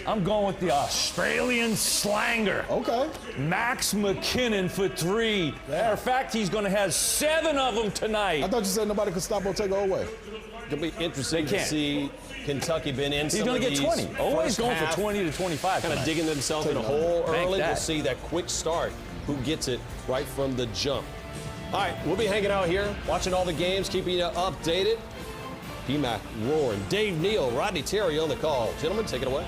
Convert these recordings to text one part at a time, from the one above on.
I'm going with the Australian slanger. Okay. Max McKinnon for 3. Matter of fact, he's going to have 7 of them tonight. I thought you said nobody could stop Ortega Oweh. It'll be interesting to see Kentucky been in He's some going of to get these 20. Oweh's going for 20 to 25. Kind of digging themselves in a hole early. that. We'll see that quick start. Who gets it right from the jump. All right, we'll be hanging out here, watching all the games, keeping you updated. PMAC roaring. Dave Neal, Rodney Terry on the call. Gentlemen, take it away.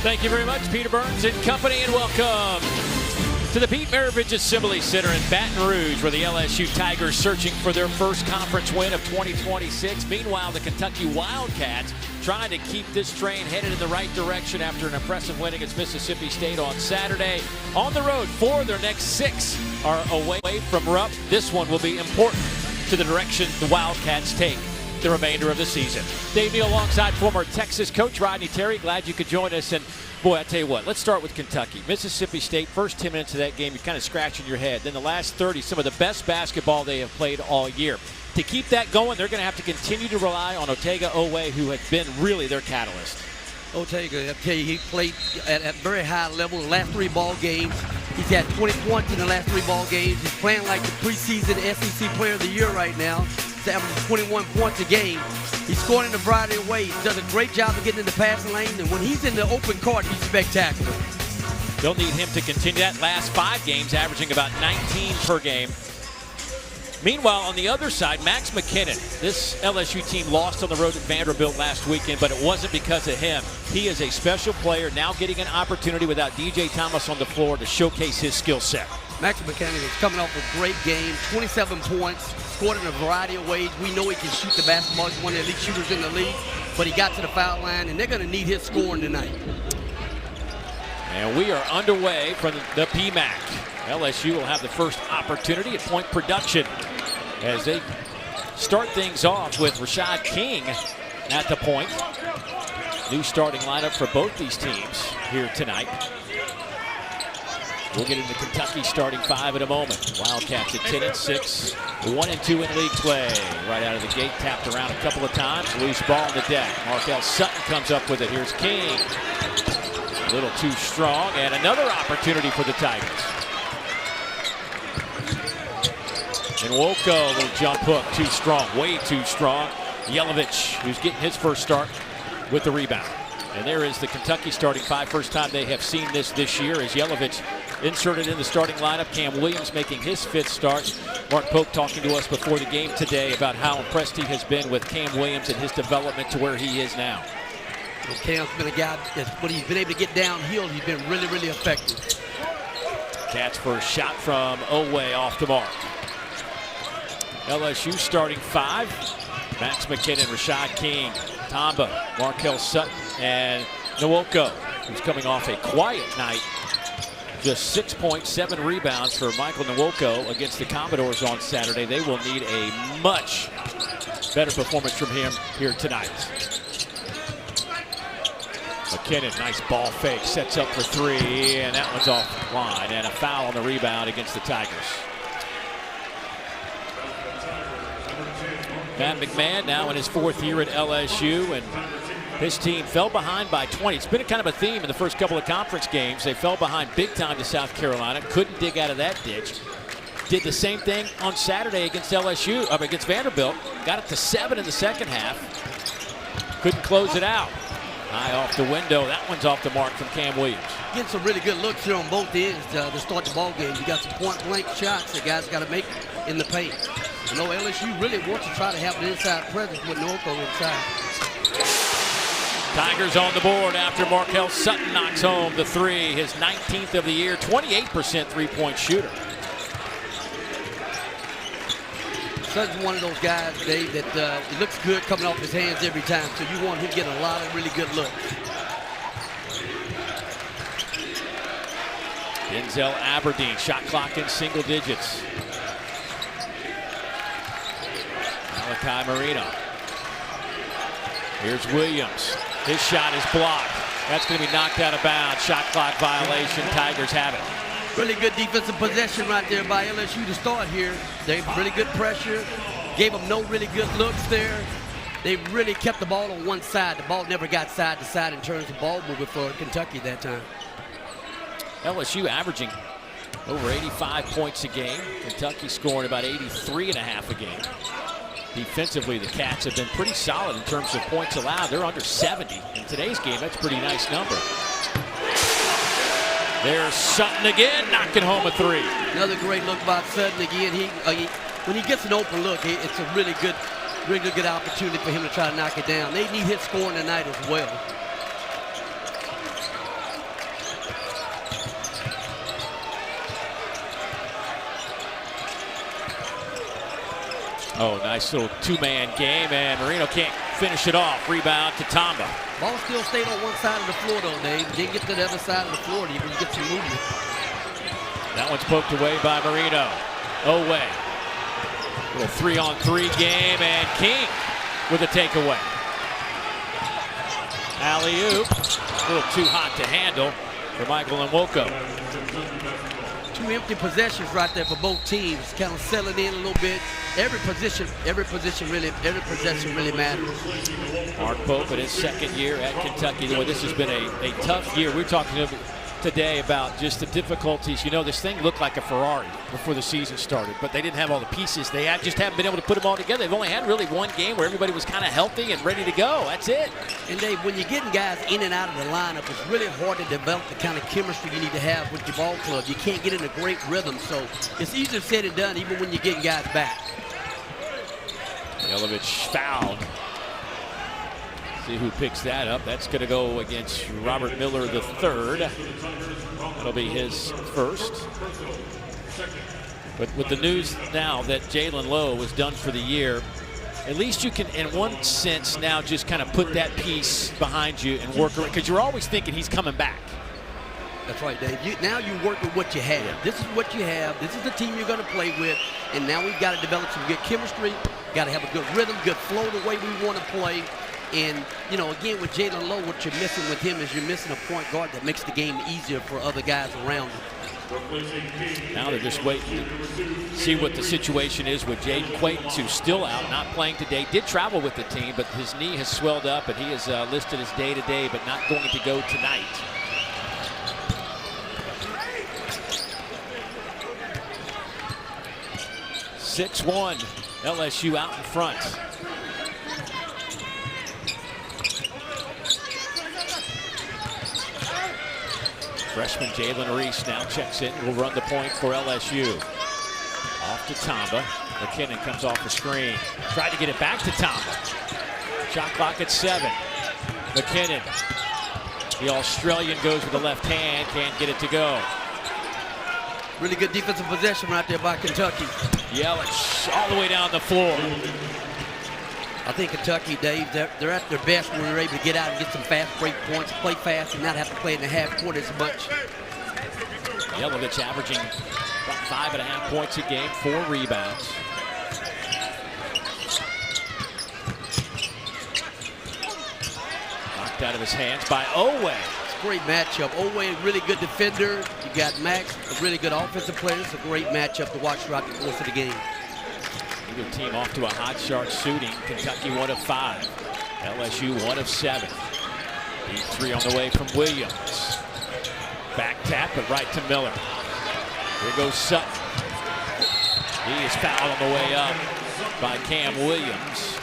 Thank you very much, Peter Burns and company, and welcome to the Pete Maravich Assembly Center in Baton Rouge, where the LSU Tigers searching for their first conference win of 2026. Meanwhile, the Kentucky Wildcats trying to keep this train headed in the right direction after an impressive win against Mississippi State on Saturday. On the road, 4 of their next 6 are away from Rupp. This one will be important to the direction the Wildcats take the remainder of the season. Dave Neal alongside former Texas coach Rodney Terry. Glad you could join us. And boy, I tell you what, let's start with Kentucky. Mississippi State, first 10 minutes of that game, you're kind of scratching your head. Then the last 30, some of the best basketball they have played all year. To keep that going, they're going to have to continue to rely on Otega Oweh, who has been really their catalyst. Otega, I tell you, he played at a very high level the last 3 ball games. He's had 20 points in the last 3 ball games. He's playing like the preseason SEC Player of the Year right now. He's averaging 21 points a game. He's scoring in a variety of ways. He does a great job of getting in the passing lane, and when he's in the open court, he's spectacular. They'll need him to continue that. Last 5 games, averaging about 19 per game. Meanwhile, on the other side, Max McKinnon. This LSU team lost on the road at Vanderbilt last weekend, but it wasn't because of him. He is a special player, now getting an opportunity without DJ Thomas on the floor to showcase his skill set. Max McKinnon is coming off a great game, 27 points, scored in a variety of ways. We know he can shoot the basketball. He's one of the elite shooters in the league, but he got to the foul line, and they're going to need his scoring tonight. And we are underway from the PMAC. LSU will have the first opportunity at point production as they start things off with Rashad King at the point. New starting lineup for both these teams here tonight. We'll get into Kentucky starting 5 in a moment. Wildcats at 10-6, 1-2 in league play. Right out of the gate, tapped around a couple of times. Loose ball on the deck. Markel Sutton comes up with it. Here's King. A little too strong, and another opportunity for the Tigers. And Woko, little jump hook, too strong, way too strong. Jelavic, who's getting his first start with the rebound. And there is the Kentucky starting 5. First time they have seen this year as Jelavic inserted in the starting lineup. Cam Williams making his 5th start. Mark Pope talking to us before the game today about how impressed he has been with Cam Williams and his development to where he is now. Well, Cam's been a guy that when he's been able to get downhill, he's been really, really effective. Cats first shot from Oweh off the mark. LSU starting 5. Max McKinnon, Rashad King, Tamba, Markel Sutton, and Nwoko, who's coming off a quiet night. Just 6 points, 7 rebounds for Michael Nwoko against the Commodores on Saturday. They will need a much better performance from him here tonight. McKinnon, nice ball fake, sets up for 3, and that one's offline, and a foul on the rebound against the Tigers. Matt McMahon now in his 4th year at LSU, and his team fell behind by 20. It's been a kind of a theme in the first couple of conference games. They fell behind big time to South Carolina, couldn't dig out of that ditch. Did the same thing on Saturday against against Vanderbilt. Got it to 7 in the second half. Couldn't close it out. High off the window. That one's off the mark from Cam Williams. Getting some really good looks here on both ends to start the ball game. You got some point-blank shots that guys got to make in the paint. You know, LSU really wants to try to have an inside presence with Nwoko inside. Tigers on the board after Markel Sutton knocks home the 3, his 19th of the year, 28% three-point shooter. Sutton's one of those guys, Dave, that it looks good coming off his hands every time, so you want him to get a lot of really good looks. Denzel Aberdeen, shot clock in single digits. Malachi Moreno. Here's Williams. His shot is blocked. That's going to be knocked out of bounds. Shot clock violation. Tigers have it. Really good defensive possession right there by LSU to start here. They really good pressure. Gave them no really good looks there. They really kept the ball on one side. The ball never got side to side in terms of ball movement for Kentucky that time. LSU averaging over 85 points a game. Kentucky scoring about 83.5 a game. Defensively, the Cats have been pretty solid in terms of points allowed. They're under 70 in today's game. That's a pretty nice number. There's Sutton again, knocking home a three. Another great look by Sutton again. When he gets an open look, it's a really good opportunity for him to try to knock it down. They need his scoring tonight as well. Oh, nice little two-man game, and Moreno can't finish it off. Rebound to Tamba. Ball still stayed on one side of the floor, though, Dave. Didn't get to the other side of the floor to even get some movement. That one's poked away by Moreno. Oweh. Little 3-on-3 game, and King with a takeaway. Alley-oop. A little too hot to handle for Michael Nwoko. Two empty possessions right there for both teams. Kind of settling in a little bit. Every possession really matters. Mark Pope in his second year at Kentucky. Boy, this has been a tough year. We're talking today about just the difficulties. You know, this thing looked like a Ferrari before the season started, but they didn't have all the pieces. They just haven't been able to put them all together. They've only had really one game where everybody was kind of healthy and ready to go. That's it. And Dave, when you're getting guys in and out of the lineup, it's really hard to develop the kind of chemistry you need to have with your ball club. You can't get in a great rhythm, so it's easier said than done even when you're getting guys back. Jelavic fouled. See who picks that up. That's going to go against Robert Miller III. That'll be his first. But with the news now that Jalen Lowe was done for the year, at least you can, in one sense, now just kind of put that piece behind you and work around, because you're always thinking he's coming back. That's right, Dave. Now you work with what you have. Yeah. This is what you have. This is the team you're going to play with. And now we've got to develop some good chemistry. Got to have a good rhythm, good flow the way we want to play. And, you know, again, with Jalen Lowe, what you're missing with him is you're missing a point guard that makes the game easier for other guys around him. Now they're just waiting to see what the situation is with Jaden Quaintance, who's still out, not playing today. Did travel with the team, but his knee has swelled up, and he is listed as day-to-day, but not going to go tonight. (6-1), LSU out in front. Freshman Jalen Reese now checks in. Will run the point for LSU. Off to Tamba. McKinnon comes off the screen. Tried to get it back to Tamba. Shot clock at 7. McKinnon. The Australian goes with the left hand. Can't get it to go. Really good defensive possession right there by Kentucky. Yelich all the way down the floor. I think Kentucky, Dave, they're at their best when they're able to get out and get some fast break points, play fast, and not have to play in the half court as much. Jelavic averaging about 5.5 points a game, 4 rebounds. Knocked out of his hands by Oweh. Great matchup. Oweh, really good defender. You got Max, a really good offensive player. It's a great matchup to watch throughout the course of the game. Either team off to a hot start shooting. Kentucky 1 of 5. LSU 1 of 7. Deep 3 on the way from Williams. Back tap, but right to Miller. Here goes Sutton. He is fouled on the way up by Cam Williams.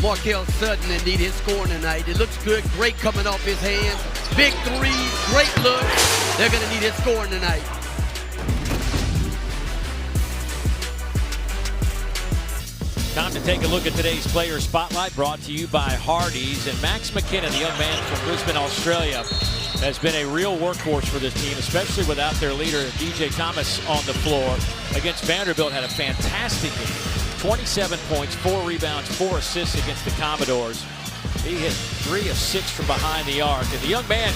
Markel Sutton that need his scoring tonight. It looks good, great coming off his hands. Big three, great look. They're gonna need his scoring tonight. Time to take a look at today's player spotlight, brought to you by Hardee's. And Max McKinnon, the young man from Brisbane, Australia, has been a real workhorse for this team, especially without their leader, DJ Thomas, on the floor. Against Vanderbilt, had a fantastic game. 27 points, 4 rebounds, 4 assists against the Commodores. He hit 3 of 6 from behind the arc. And the young man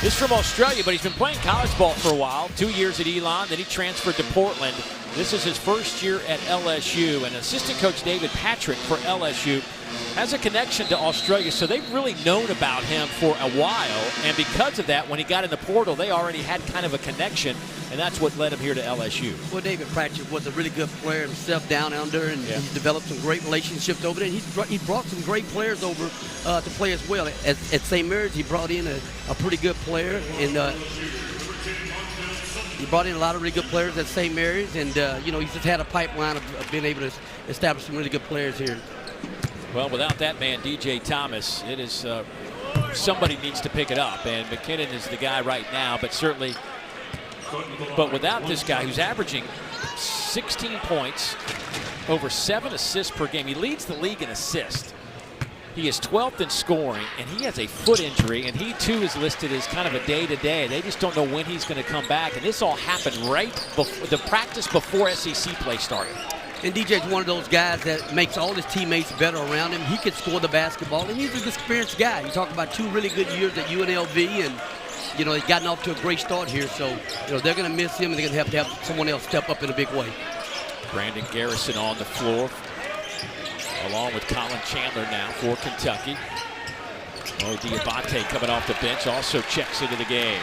is from Australia, but he's been playing college ball for a while. 2 years at Elon, then he transferred to Portland. This is his first year at LSU, and assistant coach David Patrick for LSU has a connection to Australia, so they've really known about him for a while, and because of that, when he got in the portal, they already had kind of a connection, and that's what led him here to LSU. Well, David Patrick was a really good player himself down under, and he's developed some great relationships over there, and he brought some great players over to play as well. At St. Mary's, he brought in a pretty good player, and he brought in a lot of really good players at St. Mary's, and he's just had a pipeline of being able to establish some really good players here. Well, without that man, DJ Thomas, it is somebody needs to pick it up, and McKinnon is the guy right now, but without this guy who's averaging 16 points, over 7 assists per game. He leads the league in assists. He is 12th in scoring, and he has a foot injury, and he too is listed as kind of a day-to-day. They just don't know when he's going to come back, and this all happened right before the practice before SEC play started. And DJ's one of those guys that makes all his teammates better around him. He can score the basketball, and he's an experienced guy. You talk about 2 really good years at UNLV, and he's gotten off to a great start here. So they're going to miss him, and they're going to have someone else step up in a big way. Brandon Garrison on the floor, along with Colin Chandler now for Kentucky. Dioubate coming off the bench also checks into the game.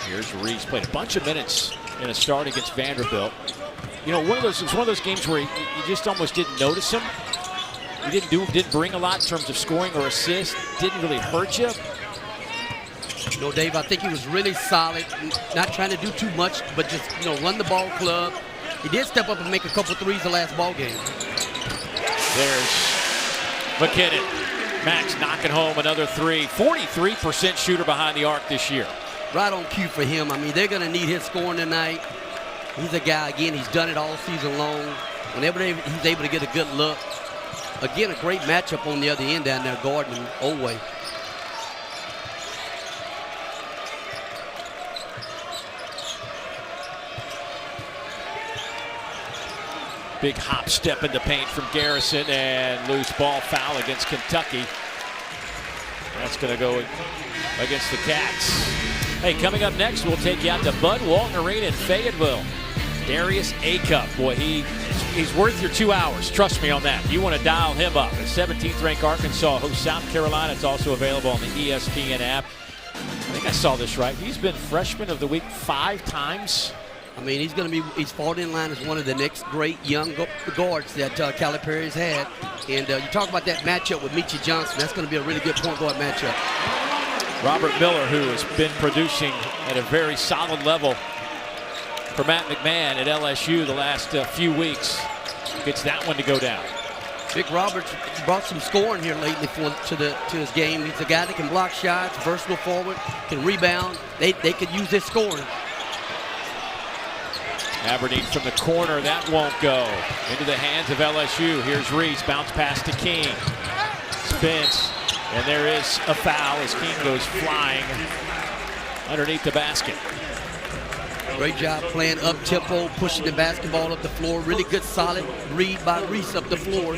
Here's Reese, played a bunch of minutes in a start against Vanderbilt. It was one of those games where you just almost didn't notice him. He didn't bring a lot in terms of scoring or assists. Didn't really hurt you. Dave, I think he was really solid. Not trying to do too much, but just run the ball club. He did step up and make a couple threes the last ball game. There's McKinnon. Max knocking home another 3. 43% shooter behind the arc this year. Right on cue for him. I mean, they're going to need his scoring tonight. He's a guy, again, he's done it all season long. Whenever he's able to get a good look. Again, a great matchup on the other end down there, guarding Oweh. Big hop step into paint from Garrison, and loose ball foul against Kentucky. That's going to go against the Cats. Hey, coming up next, we'll take you out to Bud Walton Arena in Fayetteville. Darius Acup, boy, he's worth your 2 hours. Trust me on that. You want to dial him up. The 17th ranked Arkansas hosts South Carolina. It's also available on the ESPN app. I think I saw this right. He's been freshman of the week 5 times. I mean, he's fallen in line as one of the next great young guards that Calipari's had. And you talk about that matchup with Meechie Johnson. That's going to be a really good point guard matchup. Robert Miller, who has been producing at a very solid level for Matt McMahon at LSU the last few weeks, gets that one to go down. Vic Roberts brought some scoring here lately to his game. He's a guy that can block shots, versatile forward, can rebound. They could use this scoring. Aberdeen from the corner, that won't go. Into the hands of LSU. Here's Reese, bounce pass to King. Spins, and there is a foul as King goes flying underneath the basket. Great job playing up-tempo, pushing the basketball up the floor. Really good, solid read by Reese up the floor.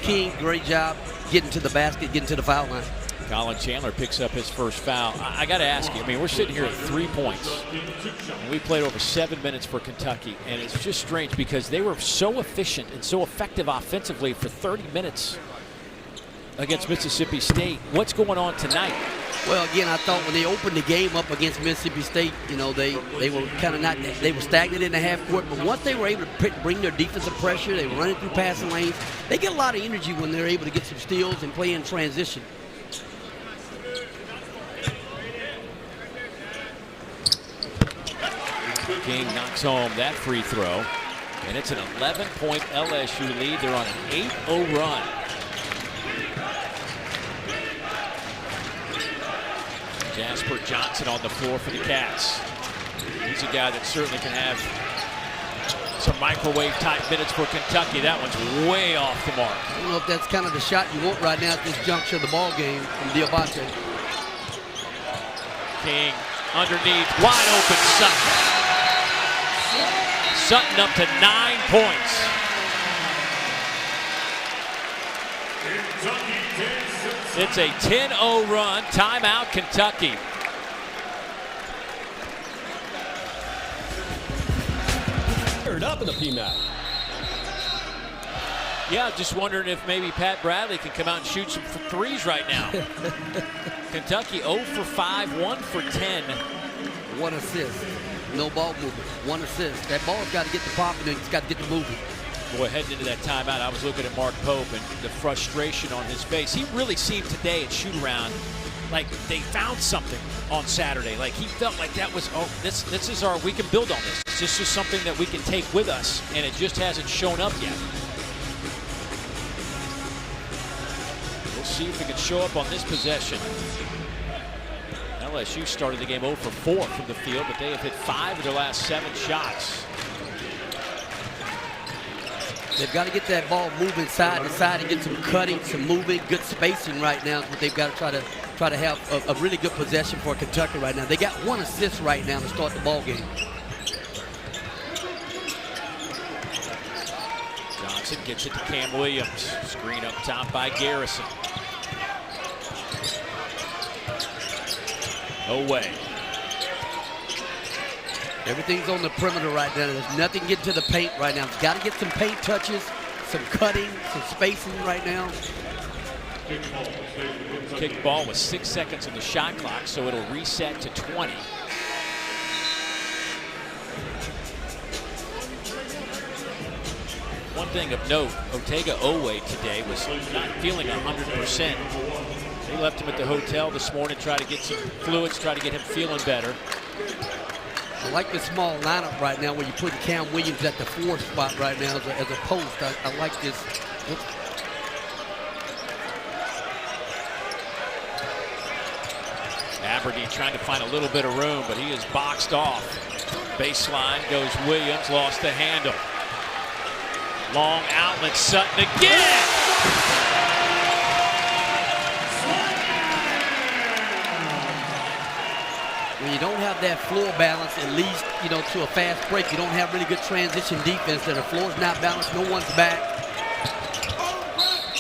King, great job getting to the basket, getting to the foul line. Colin Chandler picks up his first foul. I got to ask you, I mean, we're sitting here at 3 points, and we played over 7 minutes for Kentucky, and it's just strange because they were so efficient and so effective offensively for 30 minutes against Mississippi State. What's going on tonight? Well, again, I thought when they opened the game up against Mississippi State, they were kind of they were stagnant in the half court, but once they were able to bring their defensive pressure, they were running through passing lanes. They get a lot of energy when they're able to get some steals and play in transition. King knocks home that free throw, and it's an 11-point LSU lead. They're on an 8-0 run. Jasper Johnson on the floor for the Cats. He's a guy that certainly can have some microwave-type minutes for Kentucky. That one's way off the mark. I don't know if that's kind of the shot you want right now at this juncture of the ball game from Dioubate. King underneath, wide open Sutton. Sutton up to 9 points. It's a 10-0 run. Timeout, Kentucky. fired up in the PMAC. Yeah, just wondering if maybe Pat Bradley can come out and shoot some threes right now. Kentucky 0 for 5, 1 for 10. 1 assist. No ball movement. 1 assist. That ball's got to get the popping and it's got to get the movement. Boy, heading into that timeout, I was looking at Mark Pope and the frustration on his face. He really seemed today at shoot-around like they found something on Saturday. Like he felt like that was, oh, this is our, we can build on this. This is something that we can take with us, and it just hasn't shown up yet. We'll see if it can show up on this possession. LSU started the game 0 for 4 from the field, but they have hit 5 of their last 7 shots. They've got to get that ball moving side to side and get some cutting, some moving, good spacing right now is what they've got to try to have a really good possession for Kentucky right now. They got 1 assist right now to start the ball game. Johnson gets it to Cam Williams. Screen up top by Garrison. Oweh. Everything's on the perimeter right now. There's nothing getting to the paint right now. It's got to get some paint touches, some cutting, some spacing right now. Kick ball with 6 seconds on the shot clock, so it'll reset to 20. One thing of note, Oweh today was not feeling 100%. They left him at the hotel this morning, try to get some fluids, try to get him feeling better. I like the small lineup right now where you put Cam Williams at the 4th spot right now as a post. I like this. Aberdeen trying to find a little bit of room, but he is boxed off. Baseline goes Williams, lost the handle. Long outlet, Sutton again! When you don't have that floor balance, at least, you know, to a fast break, you don't have really good transition defense. That the floor's not balanced, no one's back.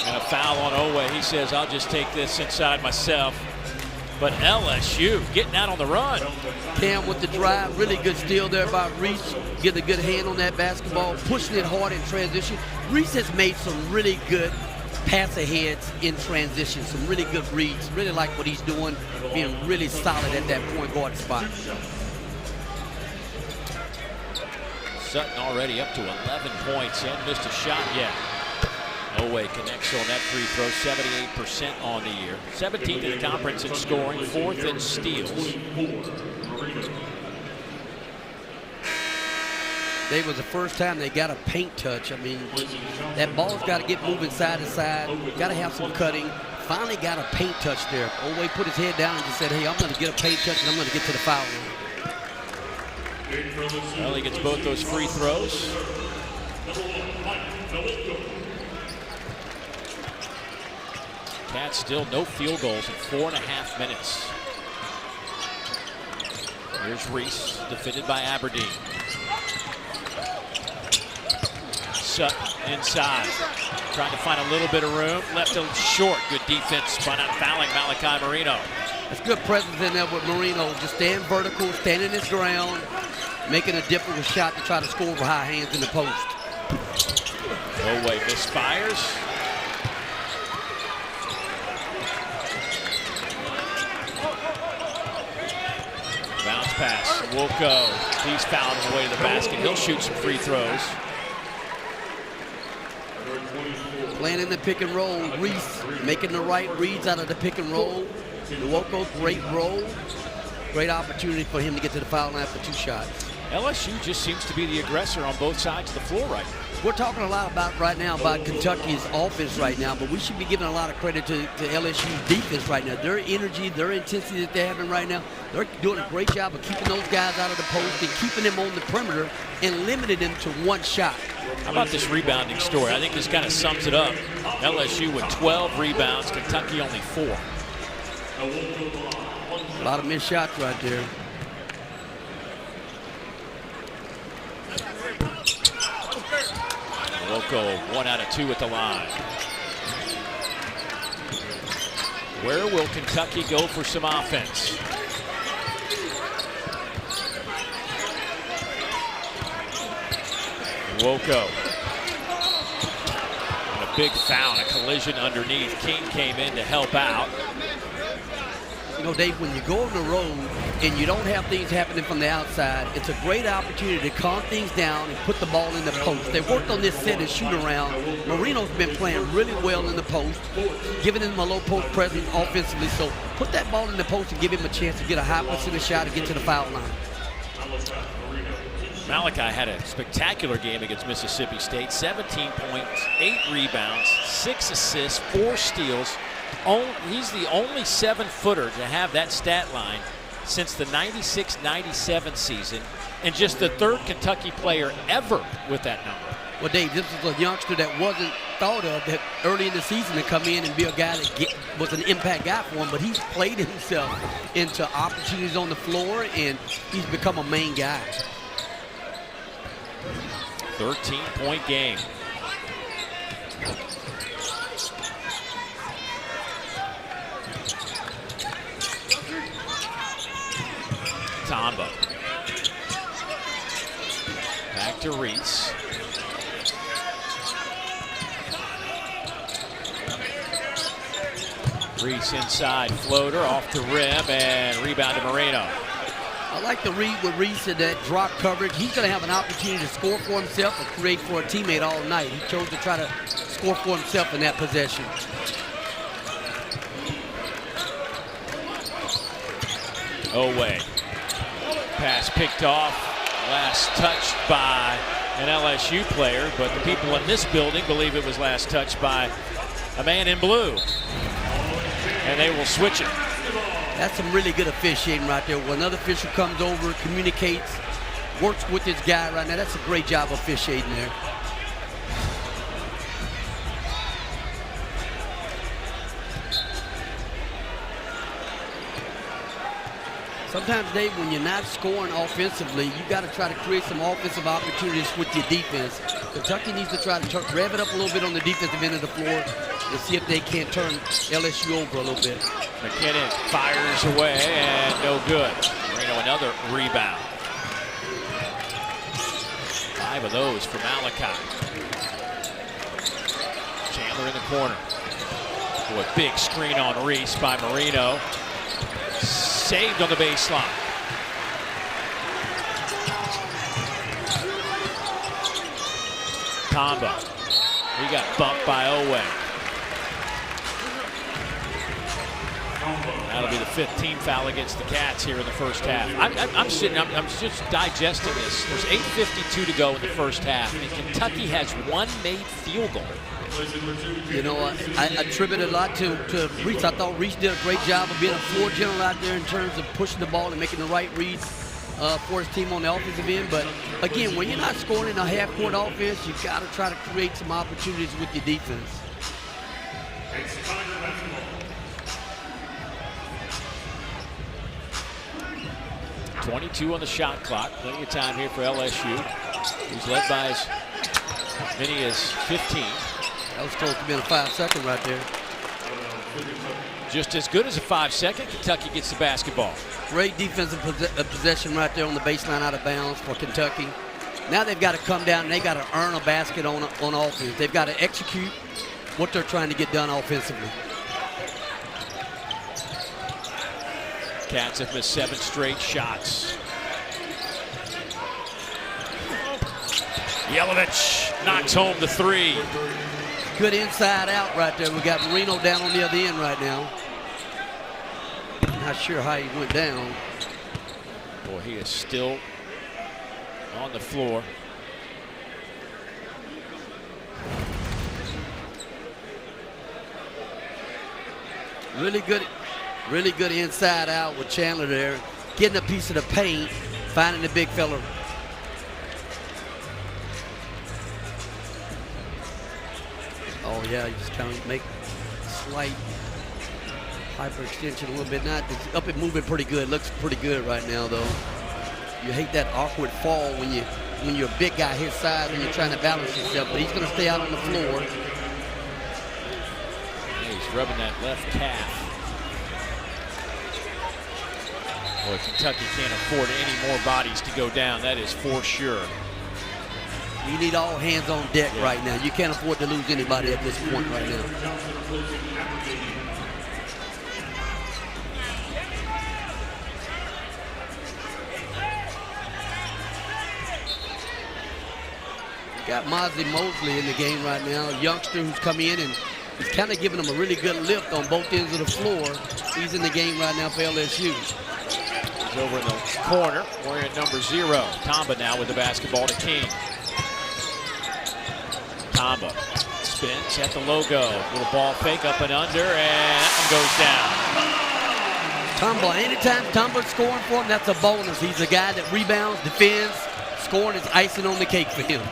And a foul on Oweh. He says, I'll just take this inside myself. But LSU getting out on the run. Cam with the drive, really good steal there by Reese. Get a good hand on that basketball, pushing it hard in transition. Reese has made some really good pass aheads in transition, some really good reads. Really like what he's doing, being really solid at that point guard spot. Sutton already up to 11 points. He hadn't missed a shot yet. Oweh connects on that free throw, 78% on the year. 17th in the conference in scoring, 4th in steals. Today was the first time they got a paint touch. I mean, that ball's got to get moving side to side. Got to have some cutting. Finally got a paint touch there. Oweh put his head down and just said, hey, I'm going to get a paint touch and I'm going to get to the foul line. Well, he gets both those free throws. Cats still no field goals in 4.5 minutes. Here's Reese, defended by Aberdeen. Sutton inside, trying to find a little bit of room. Left him short. Good defense by not fouling Malachi Moreno. That's good presence in there with Moreno. Just staying vertical, standing his ground, making a difficult shot to try to score with high hands in the post. Oweh misfires. Bounce pass, Wilco. He's fouled on the way to the basket. He'll shoot some free throws. Playing in the pick and roll. Reese making the right reads out of the pick and roll. Wilco, great roll. Great opportunity for him to get to the foul line for 2 shots. LSU just seems to be the aggressor on both sides of the floor right now. We're talking a lot about right now about Kentucky's offense right now, but we should be giving a lot of credit to LSU's defense right now. Their energy, their intensity that they're having right now, they're doing a great job of keeping those guys out of the post and keeping them on the perimeter and limiting them to 1 shot. How about this rebounding story? I think this kind of sums it up. LSU with 12 rebounds, Kentucky only 4. A lot of missed shots right there. Wilco 1 out of 2 at the line. Where will Kentucky go for some offense? Woko. And a big foul, a collision underneath. King came in to help out. You know, Dave, when you go on the road and you don't have things happening from the outside, it's a great opportunity to calm things down and put the ball in the post. They worked on this set and shoot around. Moreno's been playing really well in the post, giving him a low post presence offensively. So put that ball in the post and give him a chance to get a high percentage shot and get to the foul line. Malachi had a spectacular game against Mississippi State. 17 points, 8 rebounds, 6 assists, 4 steals. He's the only 7-footer to have that stat line since the 96-97 season, and just the 3rd Kentucky player ever with that number. Well, Dave, this is a youngster that wasn't thought of that early in the season to come in and be a guy that was an impact guy for him, but he's played himself into opportunities on the floor, and he's become a main guy. 13-point game. Tamba. Back to Reese. Reese inside, floater off the rim, and rebound to Moreno. I like the read with Reese in that drop coverage. He's going to have an opportunity to score for himself or create for a teammate all night. He chose to try to score for himself in that possession. Oweh. Pass picked off. Last touched by an LSU player, but the people in this building believe it was last touched by a man in blue. And they will switch it. That's some really good officiating right there. When another official comes over, communicates, works with his guy right now, that's a great job of officiating there. Sometimes, Dave, when you're not scoring offensively, you got to try to create some offensive opportunities with your defense. Kentucky needs to try to rev it up a little bit on the defensive end of the floor and see if they can't turn LSU over a little bit. McKinnon fires away and no good. Moreno another rebound. 5 of those for Malachi. Chandler in the corner. Oh, a big screen on Reese by Moreno. Saved on the baseline. Tamba. He got bumped by Oweh. That'll be the 5th team foul against the Cats here in the first half. I'm just digesting this. There's 8:52 to go in the first half, and Kentucky has 1 made field goal. You know, I attribute a lot to Reese. I thought Reese did a great job of being a floor general out there in terms of pushing the ball and making the right reads for his team on the offensive end. But again, when you're not scoring in a half-court offense, you got to try to create some opportunities with your defense. .22 on the shot clock. Plenty of time here for LSU, who's led by as many as 15. That was close to being a 5-second right there. Just as good as a 5-second. Kentucky gets the basketball. Great defensive possession right there on the baseline out of bounds for Kentucky. Now they've got to come down and they got to earn a basket on offense. They've got to execute what they're trying to get done offensively. Cats have missed 7 straight shots. Jelavic knocks home the 3. Good inside out right there. We got Moreno down on the other end right now. Not sure how he went down. Boy, he is still on the floor. Really good inside out with Chandler there. Getting a piece of the paint, finding the big fella. Oh yeah, you just kind of make slight hyperextension a little bit. Not it's up and moving pretty good. Looks pretty good right now though. You hate that awkward fall when you're a big guy his size and you're trying to balance yourself, but he's going to stay out on the floor. Yeah, he's rubbing that left calf. Boy, Kentucky can't afford any more bodies to go down. That is for sure. You need all hands on deck right now. You can't afford to lose anybody at this point right now. Got Mozzie Mosley in the game right now, a youngster who's come in and he's kind of giving them a really good lift on both ends of the floor. He's in the game right now for LSU. He's over in the corner, wearing number 0. Tamba now with the basketball to King. Tamba spins at the logo. Little ball fake up and under, and that one goes down. Tamba, anytime Tamba's scoring for him, that's a bonus. He's a guy that rebounds, defends. Scoring is icing on the cake for him.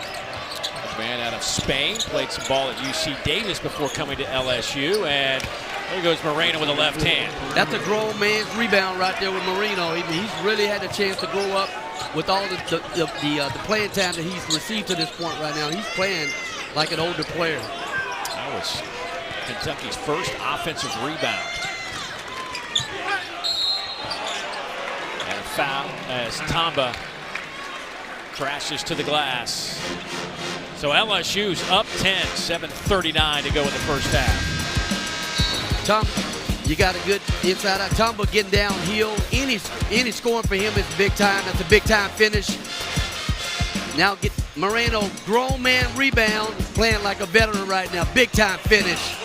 Man out of Spain, played some ball at UC Davis before coming to LSU, and there goes Moreno with a left hand. That's a grown man's rebound right there with Moreno. He's really had a chance to grow up with all the playing time that he's received to this point right now. He's playing like an older player. That was Kentucky's first offensive rebound. And a foul as Tamba crashes to the glass. So LSU's up 10, 7:39 to go in the first half. Tamba, you got a good inside out. Tamba getting downhill. Any scoring for him is big time. That's a big time finish. Now get Moreno, grown man rebound, playing like a veteran right now. Big time finish.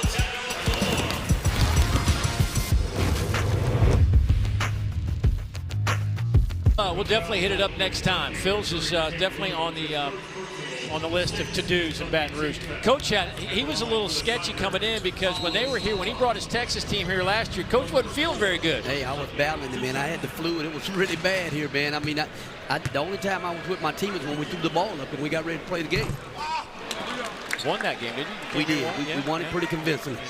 We'll definitely hit it up next time. Phil's is definitely on the list of to-dos in Baton Rouge. Coach he was a little sketchy coming in because when they were here, when he brought his Texas team here last year, Coach wasn't feeling very good. Hey, I was battling it, man. I had the flu, and it was really bad here, man. I mean, the only time I was with my team is when we threw the ball up and we got ready to play the game. Won that game, didn't you? We did. We won it pretty convincingly.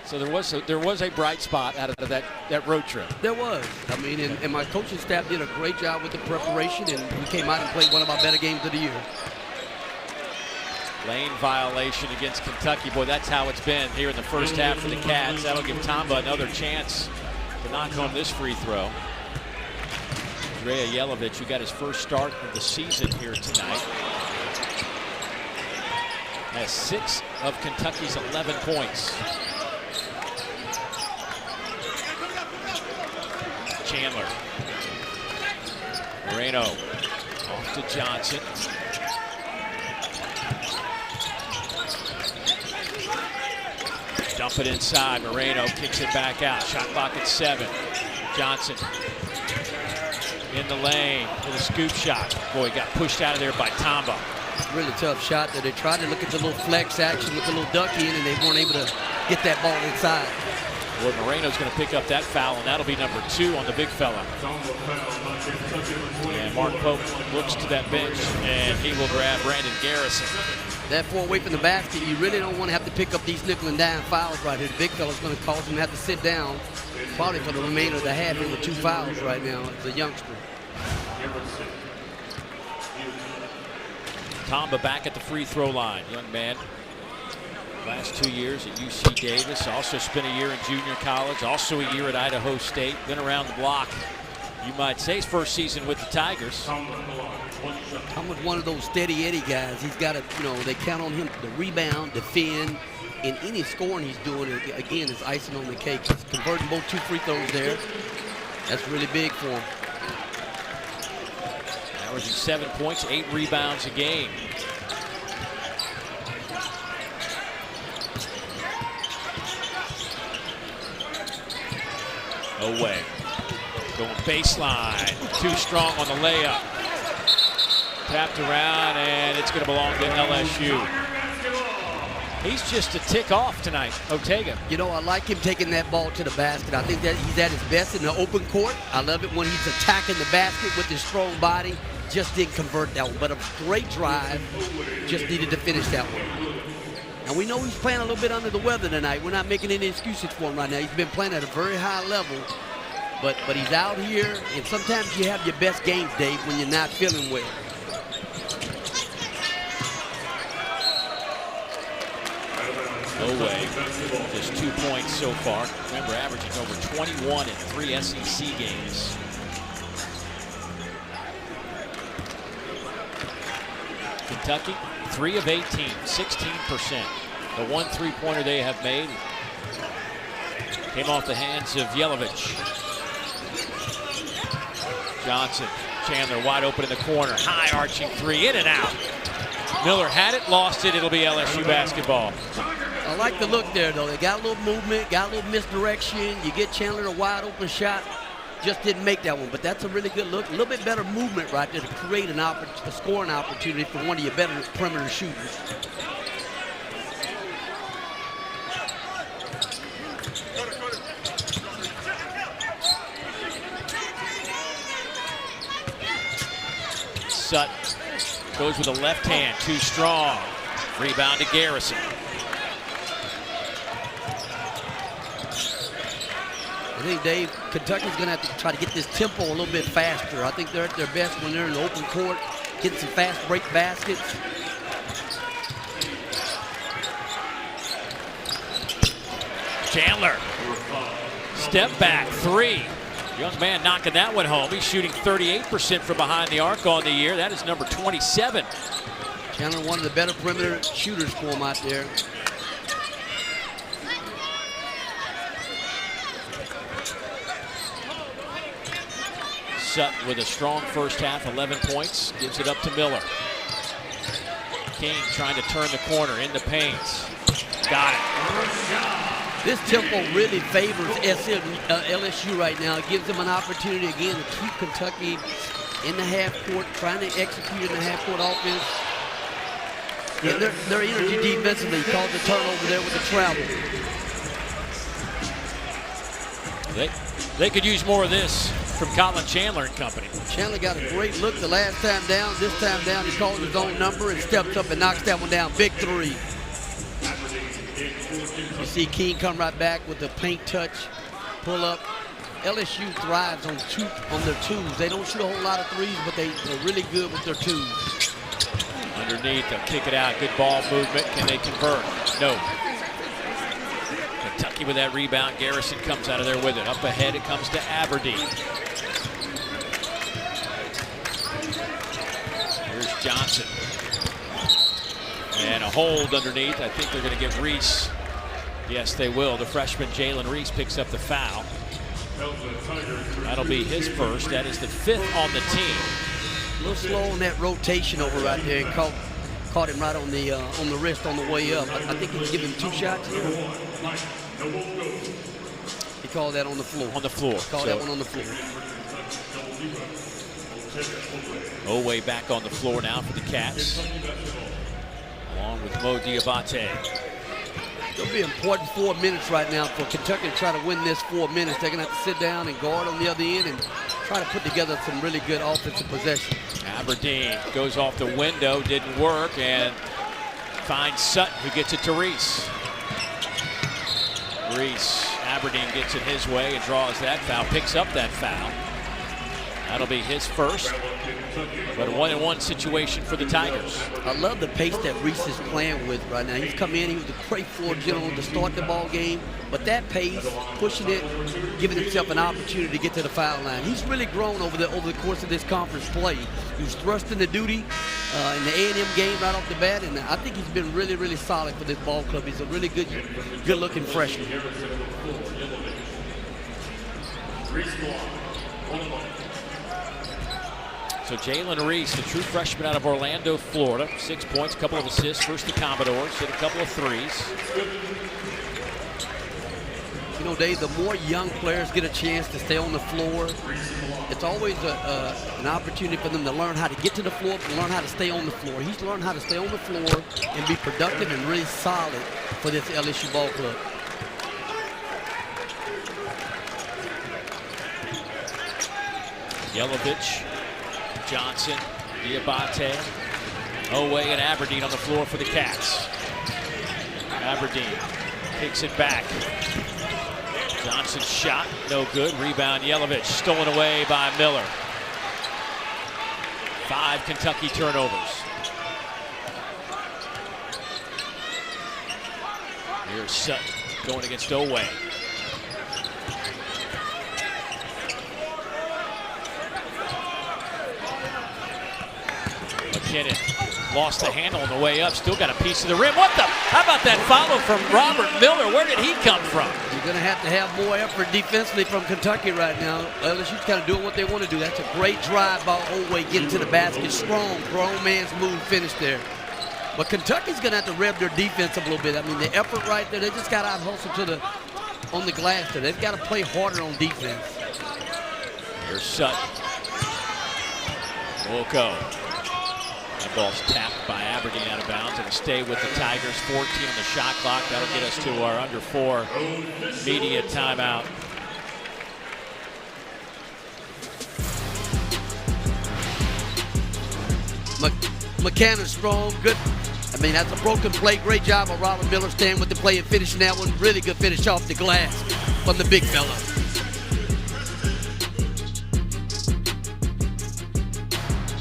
So there was a bright spot out of that road trip. There was. I mean, and my coaching staff did a great job with the preparation, and we came out and played one of our better games of the year. Lane violation against Kentucky. Boy, that's how it's been here in the first half for the Cats. That'll give Tamba another chance to knock home this free throw. Jelavic, who got his first start of the season here tonight, has 6 of Kentucky's 11 points. Chandler. Moreno off to Johnson. Dump it inside. Moreno kicks it back out. Shot clock at 7. Johnson in the lane with a scoop shot. Boy, got pushed out of there by Tamba. Really tough shot there. They tried to look at the little flex action with the little duck in, and they weren't able to get that ball inside. Boy, Moreno's going to pick up that foul, and that'll be number 2 on the big fella. And Mark Pope looks to that bench, and he will grab Brandon Garrison. That far away from the basket, you really don't want to have to pick up these nickel and dime fouls right here. The big fella's going to cause him to have to sit down probably for the remainder of the half here with 2 fouls right now as a youngster. Tamba back at the free throw line. Young man, last 2 years at UC Davis, also spent a year in junior college, also a year at Idaho State, been around the block. You might say his first season with the Tigers. Tamba's one of those steady Eddie guys. He's got to, they count on him to rebound, defend, and any scoring he's doing, again, is icing on the cake. He's converting both 2 free throws there. That's really big for him. Averaging 7 points, 8 rebounds a game. Oweh going baseline, too strong on the layup. Tapped around, and it's going to belong to LSU. He's just a tick off tonight, Ortega. I like him taking that ball to the basket. I think that he's at his best in the open court. I love it when he's attacking the basket with his strong body. Just didn't convert that one, but a great drive. Just needed to finish that one. Now we know he's playing a little bit under the weather tonight. We're not making any excuses for him right now. He's been playing at a very high level, but he's out here, and sometimes you have your best games, Dave, when you're not feeling well. Oweh, just 2 points so far. Remember, averaging over 21 in 3 SEC games. Kentucky, 3 of 18, 16%. The one three-pointer they have made came off the hands of Jelavic. Johnson, Chandler wide open in the corner. High arching three, in and out. Miller had it, lost it. It'll be LSU basketball. I like the look there, though. They got a little movement, got a little misdirection. You get Chandler a wide open shot. Just didn't make that one, but that's a really good look. A little bit better movement right there to create a scoring opportunity for one of your better perimeter shooters. Sutton goes with a left hand, too strong. Rebound to Garrison. I think, Dave, Kentucky's going to have to try to get this tempo a little bit faster. I think they're at their best when they're in the open court, getting some fast break baskets. Chandler, step back, three. Young man knocking that one home. He's shooting 38% from behind the arc on the year. That is number 27. Chandler, one of the better perimeter shooters for him out there. Sutton with a strong first half, 11 points, gives it up to Miller. King trying to turn the corner in the paints. Got it. This tempo really favors LSU right now. It gives them an opportunity again to keep Kentucky in the half court, trying to execute in the half court offense. Yeah, their energy defensively caused the turnover there with the travel. They could use more of this from Colin Chandler and company. Chandler got a great look the last time down. This time down, he called his own number and steps up and knocks that one down. Big three. You see King come right back with the paint touch, pull up. LSU thrives on their twos. They don't shoot a whole lot of threes, but they're really good with their twos. Underneath, they'll kick it out. Good ball movement. Can they convert? No. Kentucky with that rebound. Garrison comes out of there with it. Up ahead, it comes to Aberdeen. Here's Johnson. And a hold underneath. I think they're going to give Reese. Yes, they will. The freshman Jalen Reese picks up the foul. That'll be his first. That is the 5th on the team. A little slow on that rotation over right there, and caught him right on the wrist on the way up. I think he was giving 2 shots here. He called that on the floor. On the floor. Called that one on the floor. Oweh back on the floor now for the Cats, along with Dioubate. It'll be important 4 minutes right now for Kentucky to try to win this 4 minutes. They're going to have to sit down and guard on the other end and try to put together some really good offensive possession. Aberdeen goes off the window, didn't work, and finds Sutton, who gets it to Reese. Aberdeen gets it his way and draws that foul, picks up that foul. That'll be his first, but a 1-on-1 situation for the Tigers. I love the pace that Reese is playing with right now. He's come in, he was a great floor general to start the ball game, but that pace, pushing it, giving himself an opportunity to get to the foul line. He's really grown over the course of this conference play. He was thrust into duty in the A&M game right off the bat, and I think he's been really, really solid for this ball club. He's a really good-looking freshman. So Jalen Reese, the true freshman out of Orlando, Florida, 6 points, a couple of assists, first the Commodores, hit a couple of threes. You know, Dave, the more young players get a chance to stay on the floor, it's always an opportunity for them to learn how to get to the floor and learn how to stay on the floor. He's learned how to stay on the floor and be productive and really solid for this LSU ball club. Jelavic, Johnson, Dioubate, Oweh, and Aberdeen on the floor for the Cats. Aberdeen kicks it back. Johnson's shot, no good. Rebound, Jelavic, stolen away by Miller. 5 Kentucky turnovers. Here's Sutton going against Oweh. McKinnon Lost the handle on the way up. Still got a piece of the rim. What the? How about that follow from Robert Miller? Where did he come from? You're going to have more effort defensively from Kentucky right now. LSU's kind of doing what they want to do. That's a great drive by Oweh, getting to the basket. Strong, grown man's move finish there. But Kentucky's going to have to rev their defense up a little bit. I mean, the effort right there, they just got out hustle on the glass there. They've got to play harder on defense. Here's Sutton. Wilco. That ball's tapped by Aberdeen out of bounds. It'll stay with the Tigers. 14 on the shot clock. That'll get us to our under 4 media timeout. McCann's strong, good. I mean, that's a broken play. Great job of Robert Miller staying with the play and finishing that one. Really good finish off the glass from the big fella.